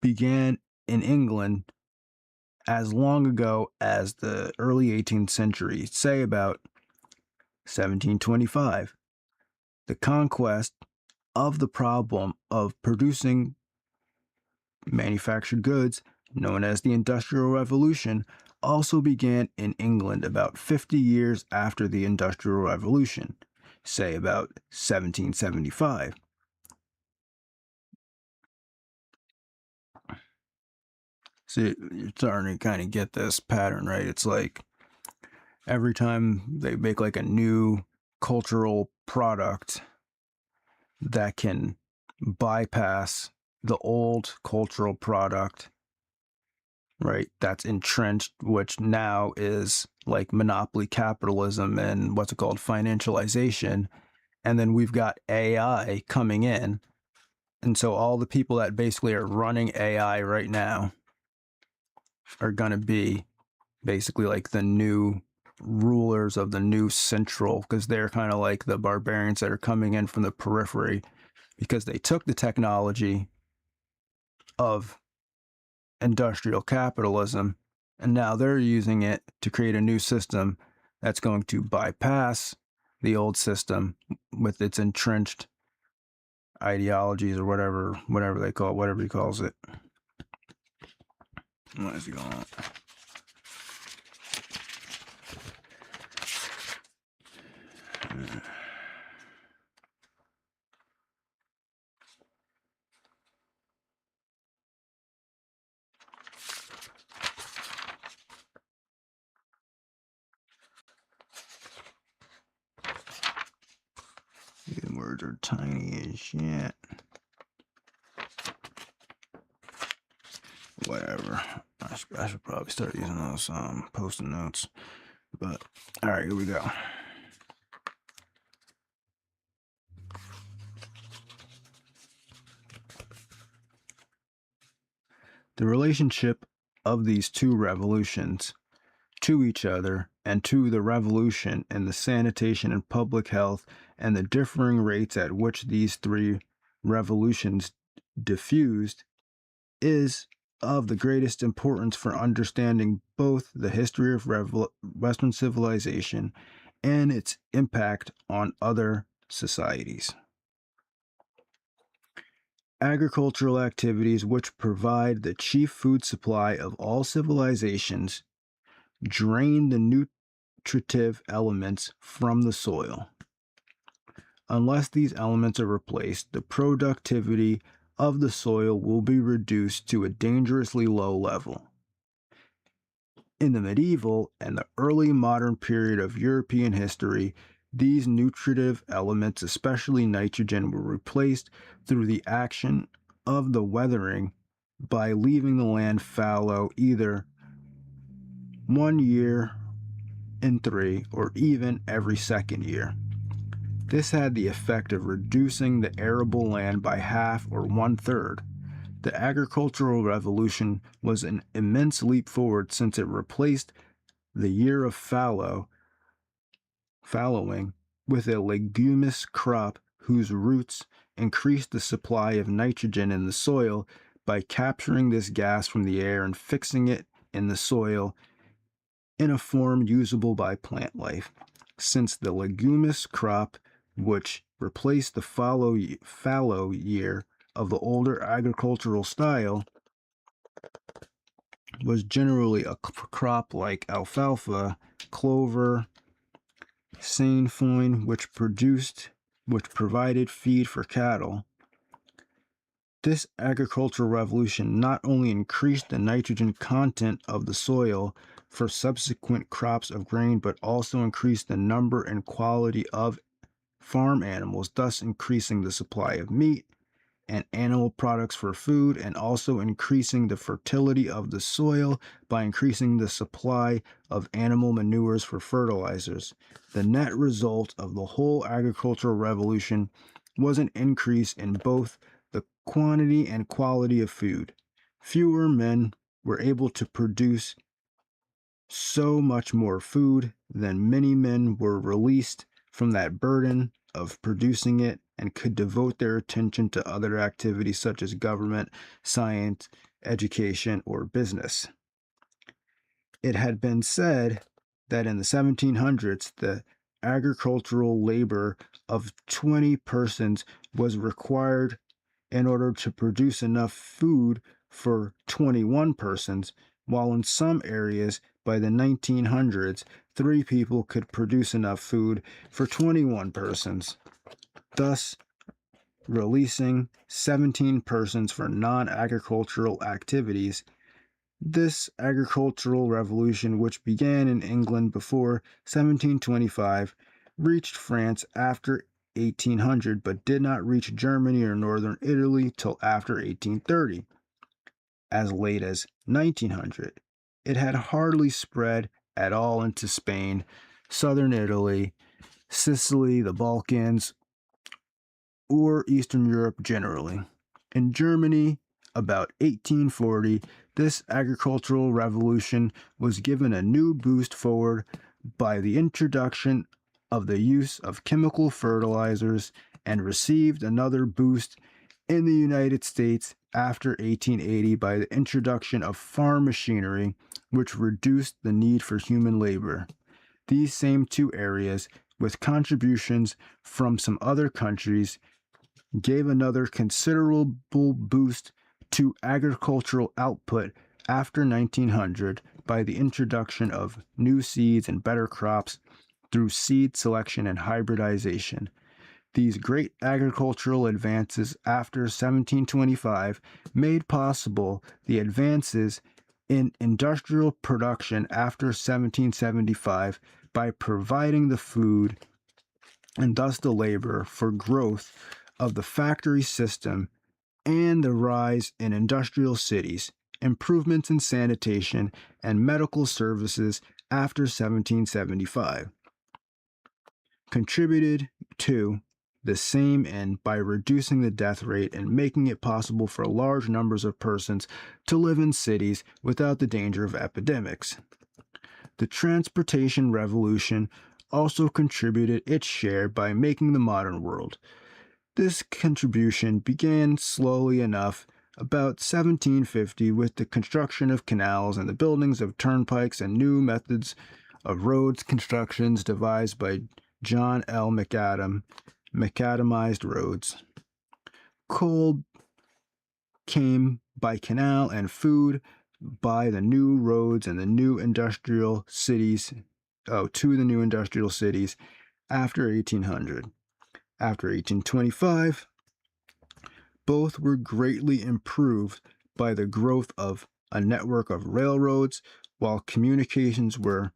began in England as long ago as the early 18th century, say about 1725. The conquest of the problem of producing manufactured goods, known as the Industrial Revolution, also began in England about 50 years after the Industrial Revolution, say about 1775. See, you're starting to kind of get this pattern, right? It's like every time they make like a new cultural product that can bypass the old cultural product, right, that's entrenched, which now is like monopoly capitalism and what's it called, financialization. And then we've got AI coming in. And so all the people that basically are running AI right now are going to be basically like the new rulers of the new central, because they're kind of like the barbarians that are coming in from the periphery because they took the technology of industrial capitalism and now they're using it to create a new system that's going to bypass the old system with its entrenched ideologies or whatever they call it, whatever he calls it. What is he going on? These words are tiny as shit. Whatever. I should probably start using those post-it notes. But all right, here we go. The relationship of these two revolutions to each other and to the revolution in the sanitation and public health, and the differing rates at which these three revolutions diffused, is of the greatest importance for understanding both the history of Western civilization and its impact on other societies. Agricultural activities, which provide the chief food supply of all civilizations, drain the nutritive elements from the soil. Unless these elements are replaced, the productivity of the soil will be reduced to a dangerously low level. In the medieval and the early modern period of European history, these nutritive elements, especially nitrogen, were replaced through the action of the weathering by leaving the land fallow either 1 year in 3 or even every second year. This had the effect of reducing the arable land by half or 1/3. The agricultural revolution was an immense leap forward since it replaced the year of fallowing with a leguminous crop whose roots increased the supply of nitrogen in the soil by capturing this gas from the air and fixing it in the soil in a form usable by plant life. Since the leguminous crop which replaced the fallow year of the older agricultural style, was generally a crop like alfalfa, clover, sainfoin, which provided feed for cattle. This agricultural revolution not only increased the nitrogen content of the soil for subsequent crops of grain, but also increased the number and quality of farm animals, thus increasing the supply of meat and animal products for food, and also increasing the fertility of the soil by increasing the supply of animal manures for fertilizers. The net result of the whole agricultural revolution was an increase in both the quantity and quality of food. Fewer men were able to produce so much more food than many men were released from that burden of producing it and could devote their attention to other activities such as government, science, education, or business. It had been said that in the 1700s, the agricultural labor of 20 persons was required in order to produce enough food for 21 persons, while in some areas by the 1900s, 3 people could produce enough food for 21 persons, thus releasing 17 persons for non-agricultural activities. This agricultural revolution, which began in England before 1725, reached France after 1800, but did not reach Germany or northern Italy till after 1830. As late as 1900, it had hardly spread at all into Spain, southern Italy, Sicily, the Balkans, or Eastern Europe generally. In Germany, about 1840, this agricultural revolution was given a new boost forward by the introduction of the use of chemical fertilizers, and received another boost in the United States after 1880 by the introduction of farm machinery, which reduced the need for human labor. These same two areas, with contributions from some other countries, gave another considerable boost to agricultural output after 1900 by the introduction of new seeds and better crops through seed selection and hybridization. These great agricultural advances after 1725 made possible the advances in industrial production after 1775 by providing the food and thus the labor for growth of the factory system and the rise in industrial cities, improvements in sanitation and medical services after 1775. Contributed to the same end by reducing the death rate and making it possible for large numbers of persons to live in cities without the danger of epidemics. The transportation revolution also contributed its share by making the modern world. This contribution began slowly enough about 1750 with the construction of canals and the buildings of turnpikes and new methods of roads constructions devised by John L. McAdam, macadamized roads. Coal came by canal and food by the new roads and the new industrial cities, to the new industrial cities after 1800. After 1825, both were greatly improved by the growth of a network of railroads, while communications were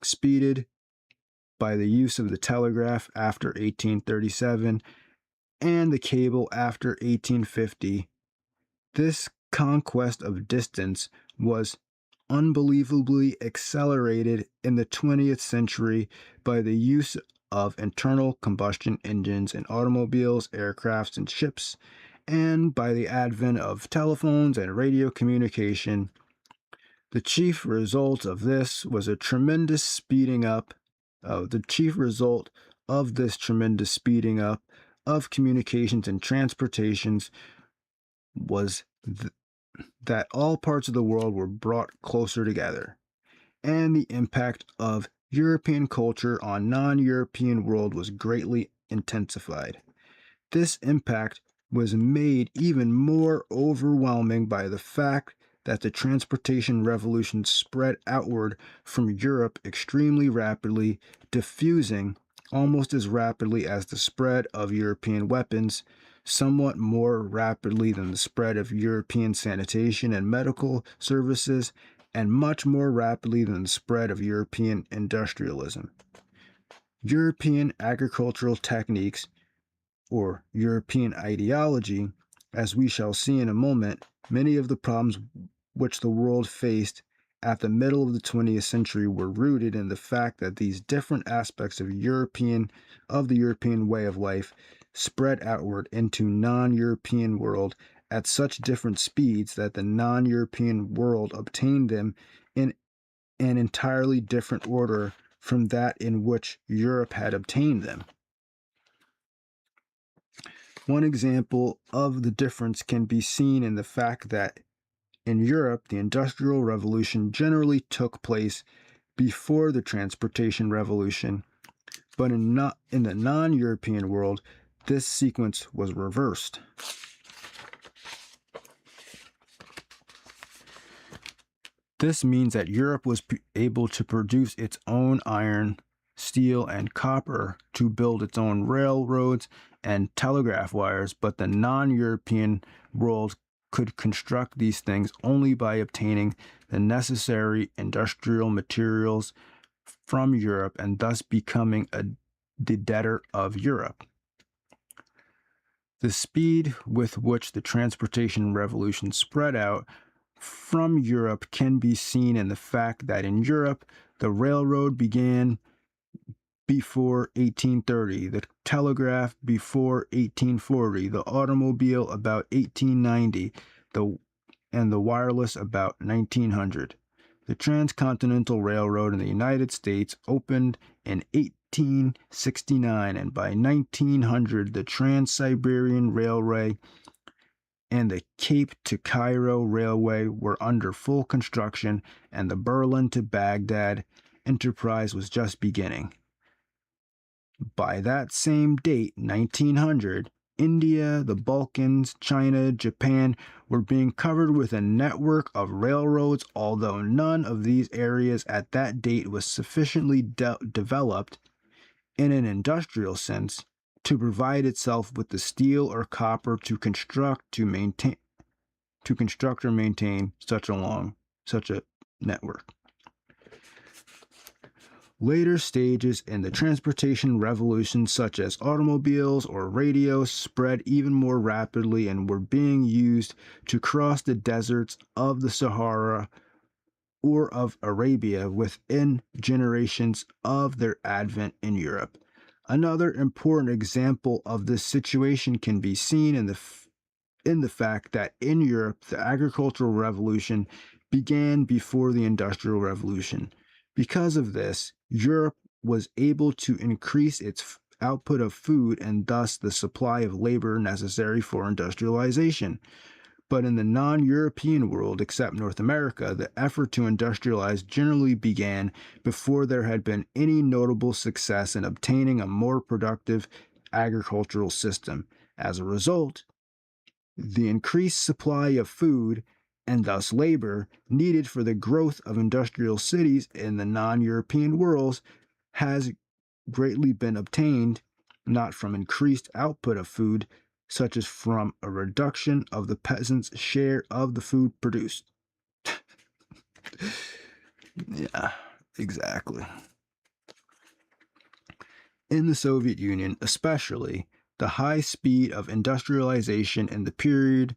speeded by the use of the telegraph after 1837 and the cable after 1850. This conquest of distance was unbelievably accelerated in the 20th century by the use of internal combustion engines in automobiles, aircrafts, and ships, and by the advent of telephones and radio communication. The chief result of this was a tremendous speeding up. The chief result of this tremendous speeding up of communications and transportations was that all parts of the world were brought closer together, and the impact of European culture on non-European world was greatly intensified. This impact was made even more overwhelming by the fact that the transportation revolution spread outward from Europe extremely rapidly, diffusing almost as rapidly as the spread of European weapons, somewhat more rapidly than the spread of European sanitation and medical services, and much more rapidly than the spread of European industrialism. European agricultural techniques, or European ideology, as we shall see in a moment, many of the problems which the world faced at the middle of the 20th century were rooted in the fact that these different aspects of the European way of life spread outward into non-European world at such different speeds that the non-European world obtained them in an entirely different order from that in which Europe had obtained them. One example of the difference can be seen in the fact that in Europe, the Industrial Revolution generally took place before the Transportation Revolution, but in the non-European world, this sequence was reversed. This means that Europe was able to produce its own iron, steel, and copper to build its own railroads and telegraph wires, but the non-European world could construct these things only by obtaining the necessary industrial materials from Europe and thus becoming the debtor of Europe. The speed with which the transportation revolution spread out from Europe can be seen in the fact that in Europe, the railroad began before 1830, the telegraph before 1840, the automobile about 1890, and the wireless about 1900. The Transcontinental Railroad in the United States opened in 1869, and by 1900, the Trans-Siberian Railway and the Cape to Cairo Railway were under full construction, and the Berlin to Baghdad enterprise was just beginning. By that same date, 1900, India, the Balkans, China, Japan were being covered with a network of railroads, although none of these areas at that date was sufficiently developed in an industrial sense to provide itself with the steel or copper to construct or maintain such a network. Later stages in the transportation revolution, such as automobiles or radios, spread even more rapidly and were being used to cross the deserts of the Sahara or of Arabia within generations of their advent in Europe. Another important example of this situation can be seen in the fact that in Europe, the agricultural revolution began before the Industrial Revolution. Because of this, Europe was able to increase its output of food and thus the supply of labor necessary for industrialization. But in the non-European world, except North America, the effort to industrialize generally began before there had been any notable success in obtaining a more productive agricultural system. As a result, the increased supply of food and thus labor needed for the growth of industrial cities in the non-European worlds has greatly been obtained not from increased output of food, such as from a reduction of the peasants' share of the food produced. Yeah, exactly. In the Soviet Union, especially, the high speed of industrialization in the period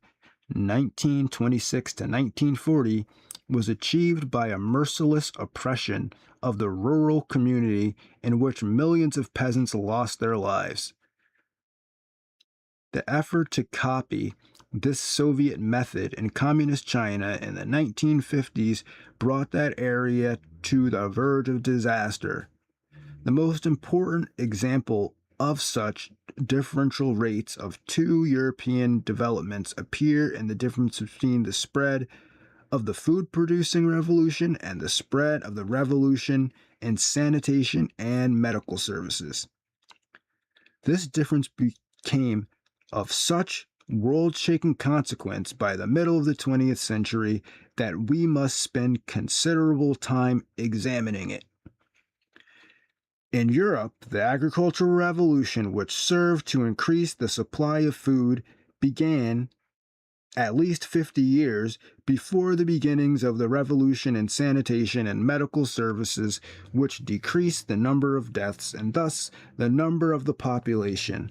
1926 to 1940 was achieved by a merciless oppression of the rural community in which millions of peasants lost their lives. The effort to copy this Soviet method in communist China in the 1950s brought that area to the verge of disaster. The most important example of such differential rates of two European developments appear in the difference between the spread of the food-producing revolution and the spread of the revolution in sanitation and medical services. This difference became of such world-shaking consequence by the middle of the 20th century that we must spend considerable time examining it. In Europe, the agricultural revolution, which served to increase the supply of food, began at least 50 years before the beginnings of the revolution in sanitation and medical services, which decreased the number of deaths and thus the number of the population.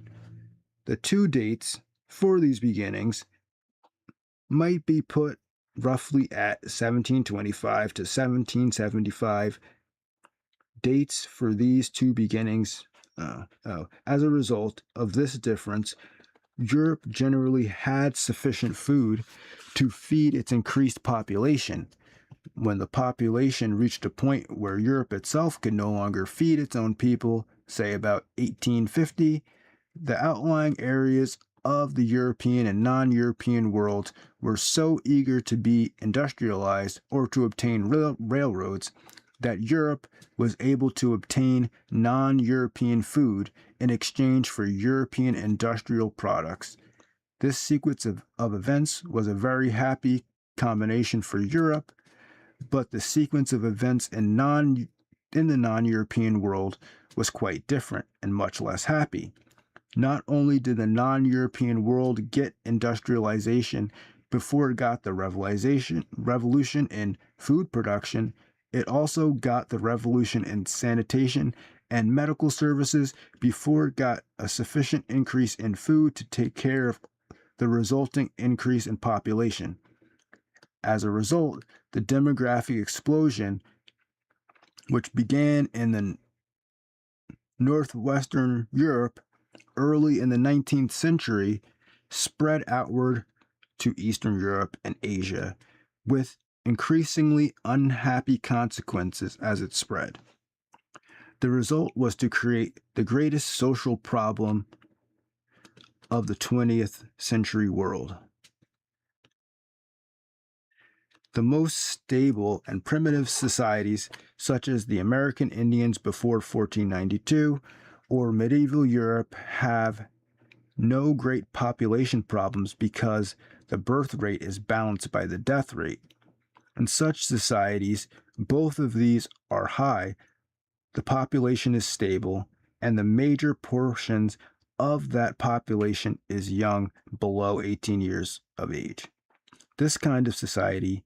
The two dates for these beginnings might be put roughly at 1725 to 1775. Dates for these two beginnings. As a result of this difference, Europe generally had sufficient food to feed its increased population. When the population reached a point where Europe itself could no longer feed its own people, say about 1850, the outlying areas of the European and non-European worlds were so eager to be industrialized or to obtain railroads that Europe was able to obtain non-European food in exchange for European industrial products. This sequence of events was a very happy combination for Europe, but the sequence of events in the non-European world was quite different and much less happy. Not only did the non-European world get industrialization before it got the revolution in food production, it also got the revolution in sanitation and medical services before it got a sufficient increase in food to take care of the resulting increase in population. As a result, the demographic explosion, which began in the northwestern Europe early in the 19th century, spread outward to Eastern Europe and Asia, with increasingly unhappy consequences as it spread. The result was to create the greatest social problem of the 20th century world. The most stable and primitive societies, such as the American Indians before 1492 or medieval Europe, have no great population problems because the birth rate is balanced by the death rate. In such societies, both of these are high, the population is stable, and the major portions of that population is young, below 18 years of age. This kind of society,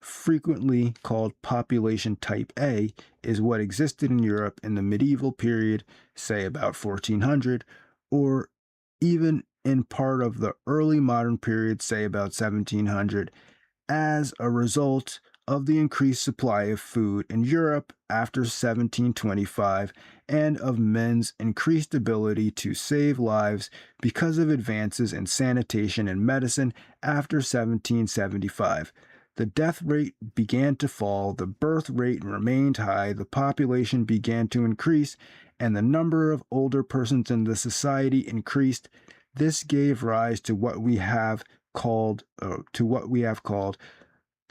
frequently called population type A, is what existed in Europe in the medieval period, say about 1400, or even in part of the early modern period, say about 1700, as a result of the increased supply of food in Europe after 1725 and of men's increased ability to save lives because of advances in sanitation and medicine after 1775. The death rate began to fall, the birth rate remained high, the population began to increase, and the number of older persons in the society increased. This gave rise to what we have called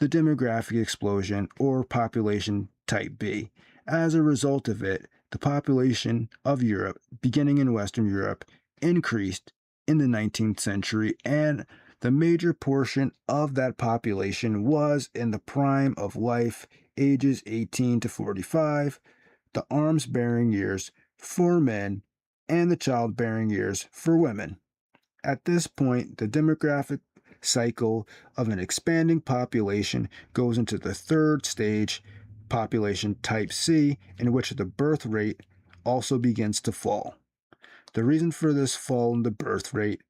the demographic explosion, or population type B. As a result of it, the population of Europe, beginning in Western Europe, increased in the 19th century, and the major portion of that population was in the prime of life, ages 18 to 45, the arms-bearing years for men, and the childbearing years for women. At this point, the demographic cycle of an expanding population goes into the third stage, population type C, in which the birth rate also begins to fall. The reason for this fall in the birth rate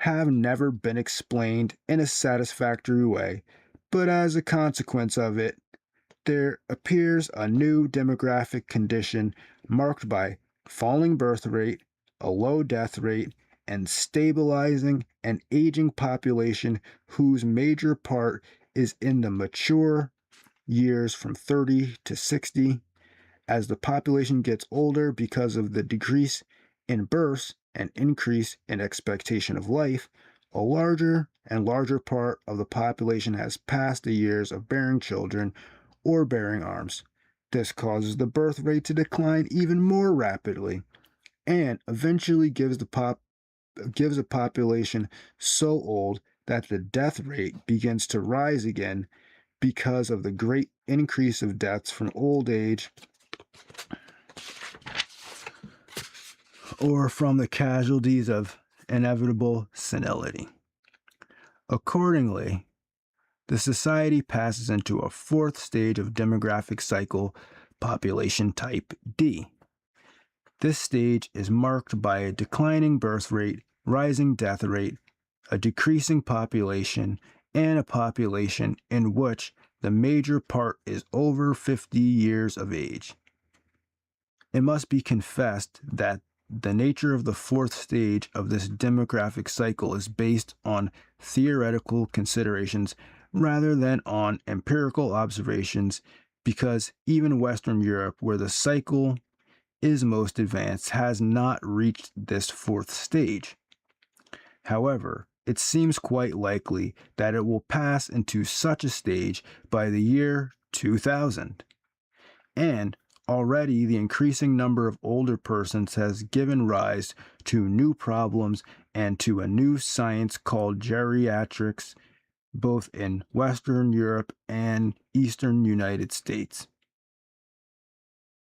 have never been explained in a satisfactory way, but as a consequence of it, there appears a new demographic condition marked by falling birth rate, a low death rate, and stabilizing an aging population whose major part is in the mature years from 30 to 60. As the population gets older because of the decrease in births and increase in expectation of life, a larger and larger part of the population has passed the years of bearing children or bearing arms. This causes the birth rate to decline even more rapidly. and eventually gives a population so old that the death rate begins to rise again because of the great increase of deaths from old age or from the casualties of inevitable senility. Accordingly, the society passes into a fourth stage of demographic cycle, population type D. This stage is marked by a declining birth rate, rising death rate, a decreasing population, and a population in which the major part is over 50 years of age. It must be confessed that the nature of the fourth stage of this demographic cycle is based on theoretical considerations rather than on empirical observations, because even Western Europe, where the cycle is most advanced, has not reached this fourth stage. However, it seems quite likely that it will pass into such a stage by the year 2000. And already the increasing number of older persons has given rise to new problems and to a new science called geriatrics, both in Western Europe and Eastern United States.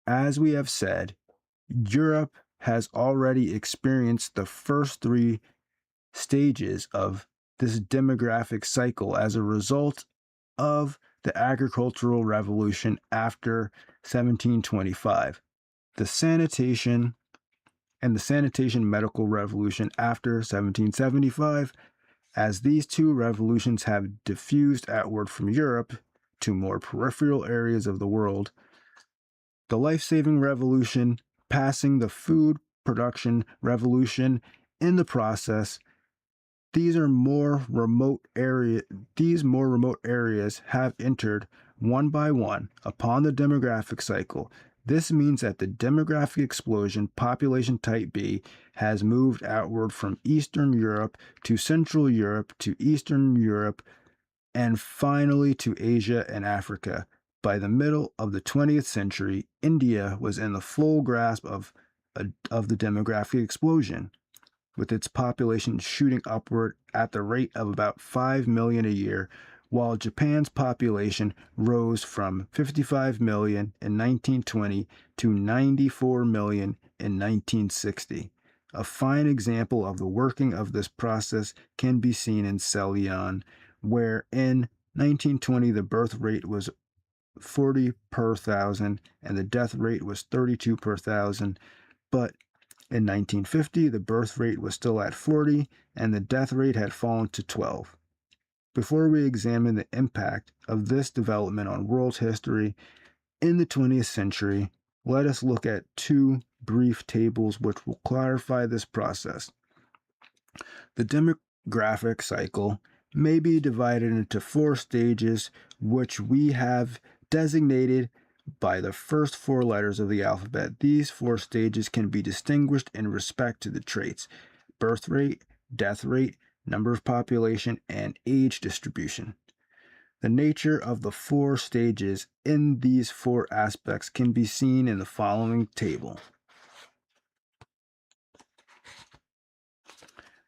As we have said, Europe has already experienced the first three stages of this demographic cycle as a result of the agricultural revolution after 1725, the sanitation medical revolution after 1775, as these two revolutions have diffused outward from Europe to more peripheral areas of the world. The life-saving revolution, passing the food production revolution in the process. These more remote areas have entered one by one upon the demographic cycle. This means that the demographic explosion, population type B, has moved outward from Eastern Europe to Central Europe to Eastern Europe and finally to Asia and Africa. By the middle of the 20th century, India was in the full grasp of the demographic explosion, with its population shooting upward at the rate of about 5 million a year, while Japan's population rose from 55 million in 1920 to 94 million in 1960. A fine example of the working of this process can be seen in Ceylon, where in 1920 the birth rate was 40 per thousand and the death rate was 32 per thousand, but in 1950 the birth rate was still at 40 and the death rate had fallen to 12. Before we examine the impact of this development on world history in the 20th century, let us look at two brief tables which will clarify this process. The demographic cycle may be divided into four stages, which we have designated by the first four letters of the alphabet. These four stages can be distinguished in respect to the traits: birth rate, death rate, number of population, and age distribution. The nature of the four stages in these four aspects can be seen in the following table.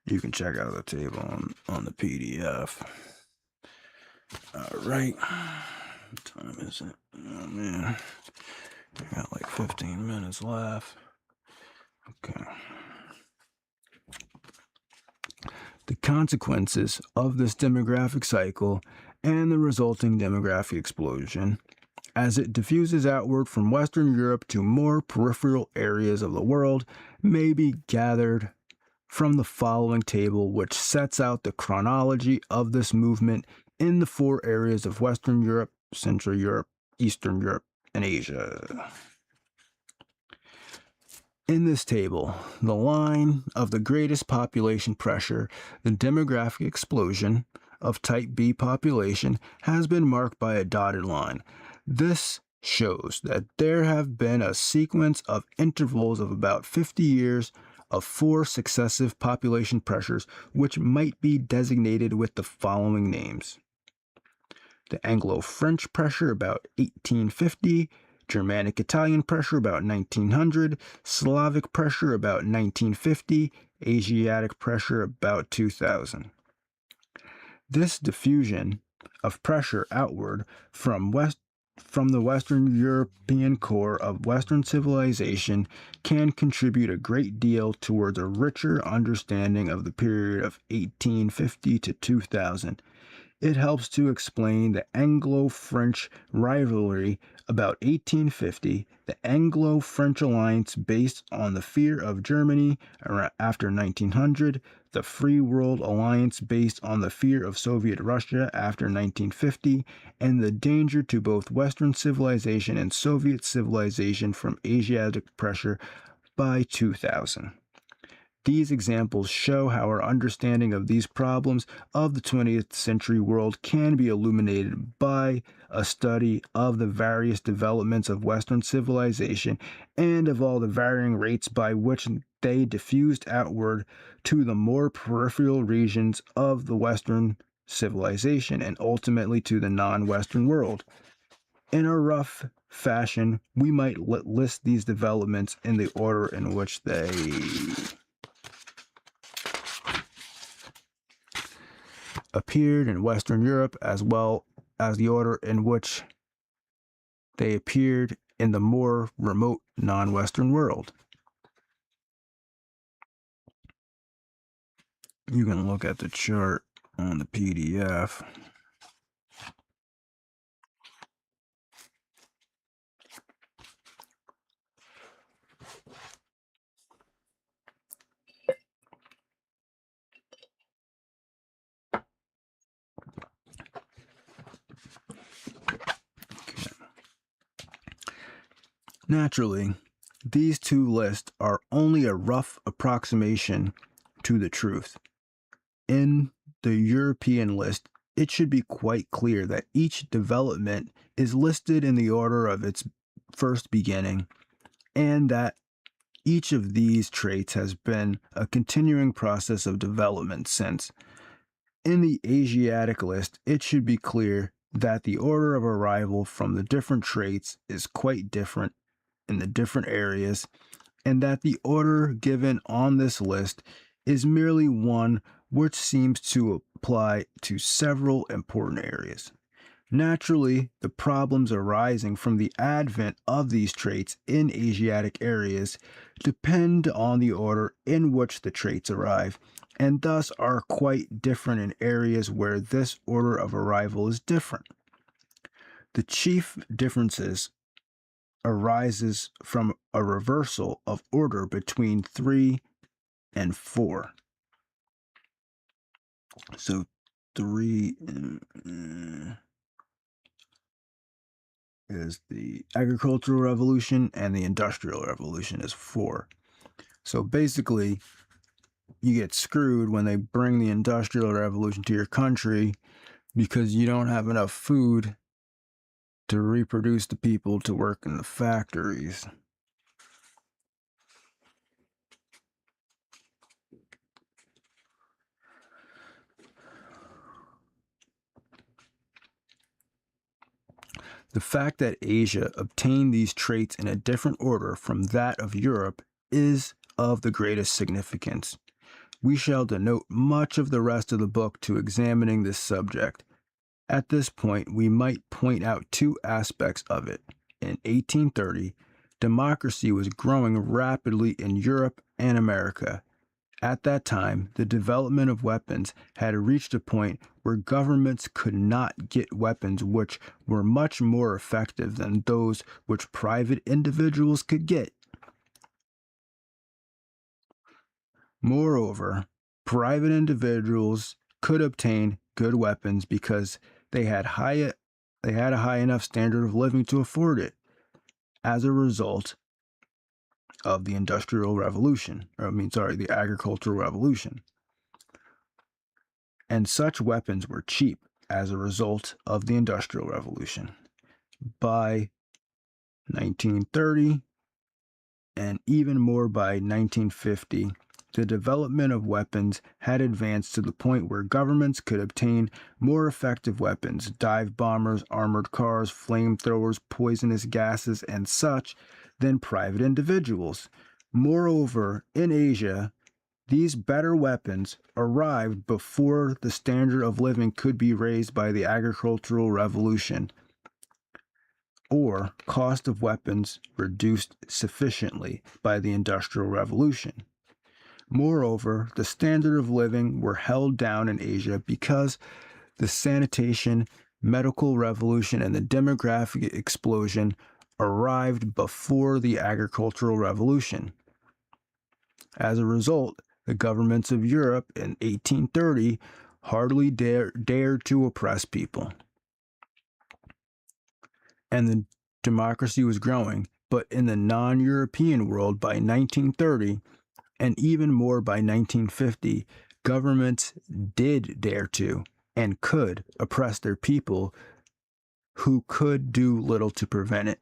You can check out the table on the PDF. All right. What time is it? Oh, man. I got like 15 minutes left. Okay. The consequences of this demographic cycle and the resulting demographic explosion, as it diffuses outward from Western Europe to more peripheral areas of the world, may be gathered from the following table, which sets out the chronology of this movement in the four areas of Western Europe, Central Europe, Eastern Europe, and Asia. In this table, the line of the greatest population pressure, the demographic explosion of type B population, has been marked by a dotted line. This shows that there have been a sequence of intervals of about 50 years of four successive population pressures, which might be designated with the following names: the Anglo-French pressure about 1850 Germanic Italian pressure about 1900, Slavic pressure about 1950, Asiatic pressure about 2000. This diffusion of pressure outward from the Western European core of Western civilization can contribute a great deal towards a richer understanding of the period of 1850 to 2000. It helps to explain the Anglo-French rivalry about 1850, the Anglo-French alliance based on the fear of Germany after 1900, the Free World Alliance based on the fear of Soviet Russia after 1950, and the danger to both Western civilization and Soviet civilization from Asiatic pressure by 2000. These examples show how our understanding of these problems of the 20th century world can be illuminated by a study of the various developments of Western civilization and of all the varying rates by which they diffused outward to the more peripheral regions of the Western civilization and ultimately to the non-Western world. In a rough fashion, we might list these developments in the order in which they appeared in Western Europe, as well as the order in which they appeared in the more remote non-Western world. You can look at the chart on the PDF. Naturally, these two lists are only a rough approximation to the truth. In the European list, it should be quite clear that each development is listed in the order of its first beginning, and that each of these traits has been a continuing process of development since. In the Asiatic list, it should be clear that the order of arrival from the different traits is quite different in the different areas, and that the order given on this list is merely one which seems to apply to several important areas. Naturally, the problems arising from the advent of these traits in Asiatic areas depend on the order in which the traits arrive, and thus are quite different in areas where this order of arrival is different. The chief differences arises from a reversal of order between 3 and 4. So 3 is the agricultural revolution and the industrial revolution is 4. So basically, you get screwed when they bring the industrial revolution to your country because you don't have enough food to reproduce the people to work in the factories. The fact that Asia obtained these traits in a different order from that of Europe is of the greatest significance. We shall devote much of the rest of the book to examining this subject. At this point, we might point out two aspects of it. In 1830, democracy was growing rapidly in Europe and America. At that time, the development of weapons had reached a point where governments could not get weapons which were much more effective than those which private individuals could get. Moreover, private individuals could obtain good weapons because they had a high enough standard of living to afford it. As a result of the Industrial Revolution, the Agricultural Revolution. And such weapons were cheap as a result of the Industrial Revolution. By 1930, and even more by 1950, The development of weapons had advanced to the point where governments could obtain more effective weapons, dive bombers, armored cars, flamethrowers, poisonous gases, and such, than private individuals. Moreover, in Asia, these better weapons arrived before the standard of living could be raised by the agricultural revolution, or cost of weapons reduced sufficiently by the industrial revolution. Moreover, the standard of living were held down in Asia because the sanitation, medical revolution, and the demographic explosion arrived before the agricultural revolution. As a result, the governments of Europe in 1830 hardly dared to oppress people. And the democracy was growing, but in the non-European world by 1930, and even more by 1950, governments did dare to and could oppress their people who could do little to prevent it.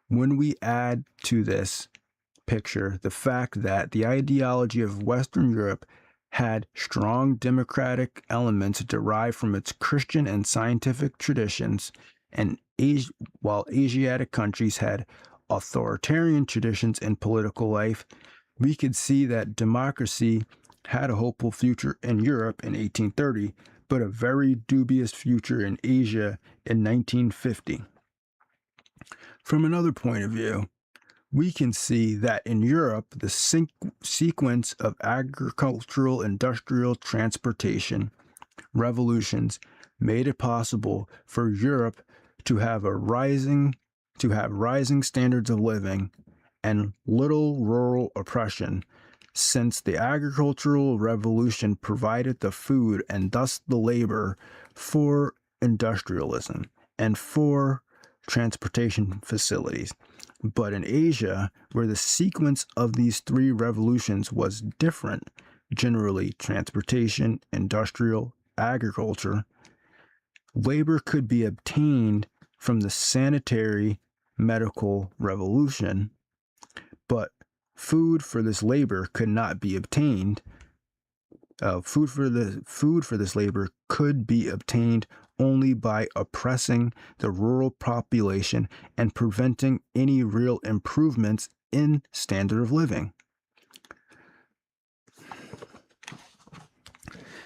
When we add to this picture the fact that the ideology of Western Europe had strong democratic elements derived from its Christian and scientific traditions, and while Asiatic countries had authoritarian traditions in political life, we could see that democracy had a hopeful future in Europe in 1830, but a very dubious future in Asia in 1950. From another point of view, we can see that in Europe, the sequence of agricultural, industrial, transportation revolutions made it possible for Europe to have rising standards of living and little rural oppression, since the agricultural revolution provided the food and thus the labor for industrialism and for transportation facilities. But in Asia, where the sequence of these three revolutions was different, generally transportation, industrial, agriculture, labor could be obtained from the sanitary medical revolution, but food for this labor could not be obtained. Food for this labor could be obtained only by oppressing the rural population and preventing any real improvements in standard of living.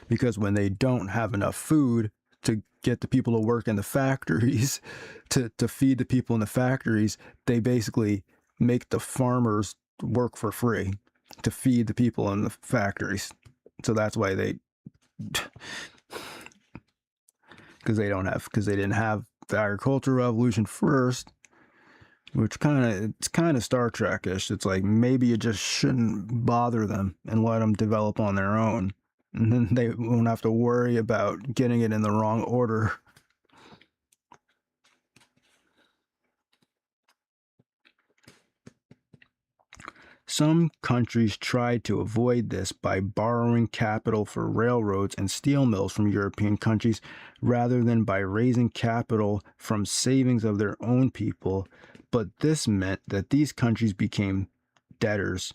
Because when they don't have enough food to get the people to work in the factories, to feed the people in the factories, they basically make the farmers work for free to feed the people in the factories. So that's why because they didn't have the agricultural revolution first, which it's kind of Star Trek-ish. It's like maybe you just shouldn't bother them and let them develop on their own, and then they won't have to worry about getting it in the wrong order. Some countries tried to avoid this by borrowing capital for railroads and steel mills from European countries rather than by raising capital from savings of their own people, but this meant that these countries became debtors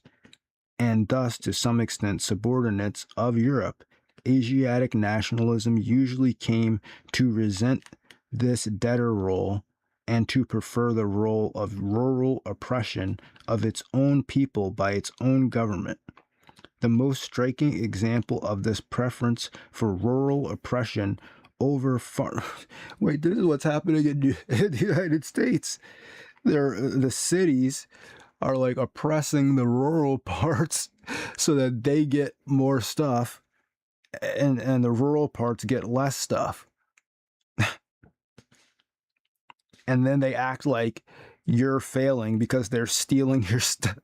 and thus to some extent subordinates of Europe. Asiatic nationalism usually came to resent this debtor role and to prefer the role of rural oppression of its own people by its own government. The most striking example of this preference for rural oppression over Wait, this is what's happening in the United States. The cities are like oppressing the rural parts so that they get more stuff, and the rural parts get less stuff. And then they act like you're failing because they're stealing your stuff.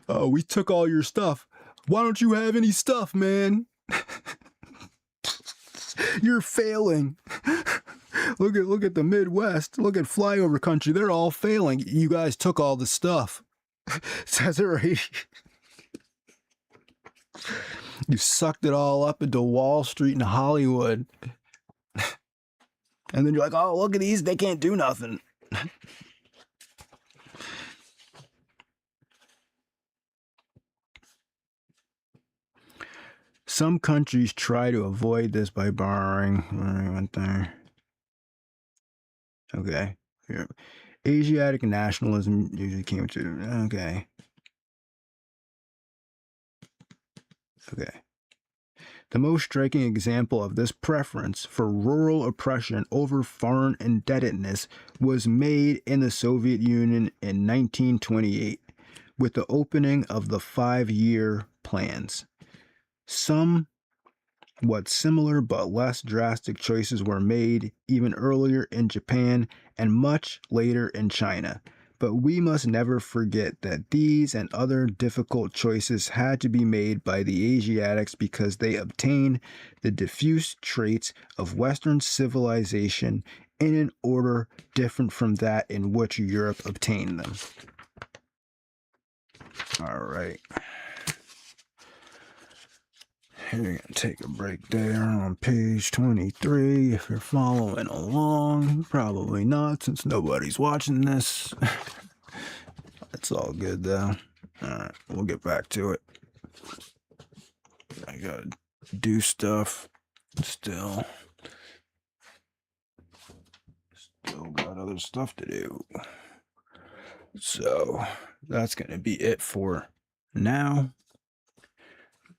We took all your stuff. Why don't you have any stuff, man? You're failing. Look at the Midwest. Look at flyover country. They're all failing. You guys took all the stuff. Says it right. You sucked it all up into Wall Street and Hollywood. And then you're like, oh, look at these. They can't do nothing. Some countries try to avoid this by borrowing. One thing. Okay. Here. Asiatic nationalism usually came to. Okay. Okay. The most striking example of this preference for rural oppression over foreign indebtedness was made in the Soviet Union in 1928 with the opening of the 5-year plans. Somewhat similar but less drastic choices were made even earlier in Japan and much later in China. But we must never forget that these and other difficult choices had to be made by the Asiatics because they obtained the diffuse traits of Western civilization in an order different from that in which Europe obtained them. All right. We're going to take a break there on page 23. If you're following along, probably not since nobody's watching this. It's all good though. Alright, we'll get back to it. I gotta do stuff still. Still got other stuff to do. So that's gonna be it for now.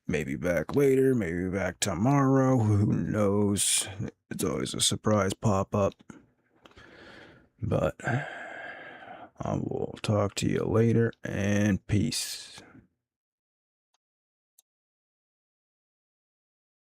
Maybe back later, maybe back tomorrow. Who knows? It's always a surprise pop up. But I will talk to you later and peace.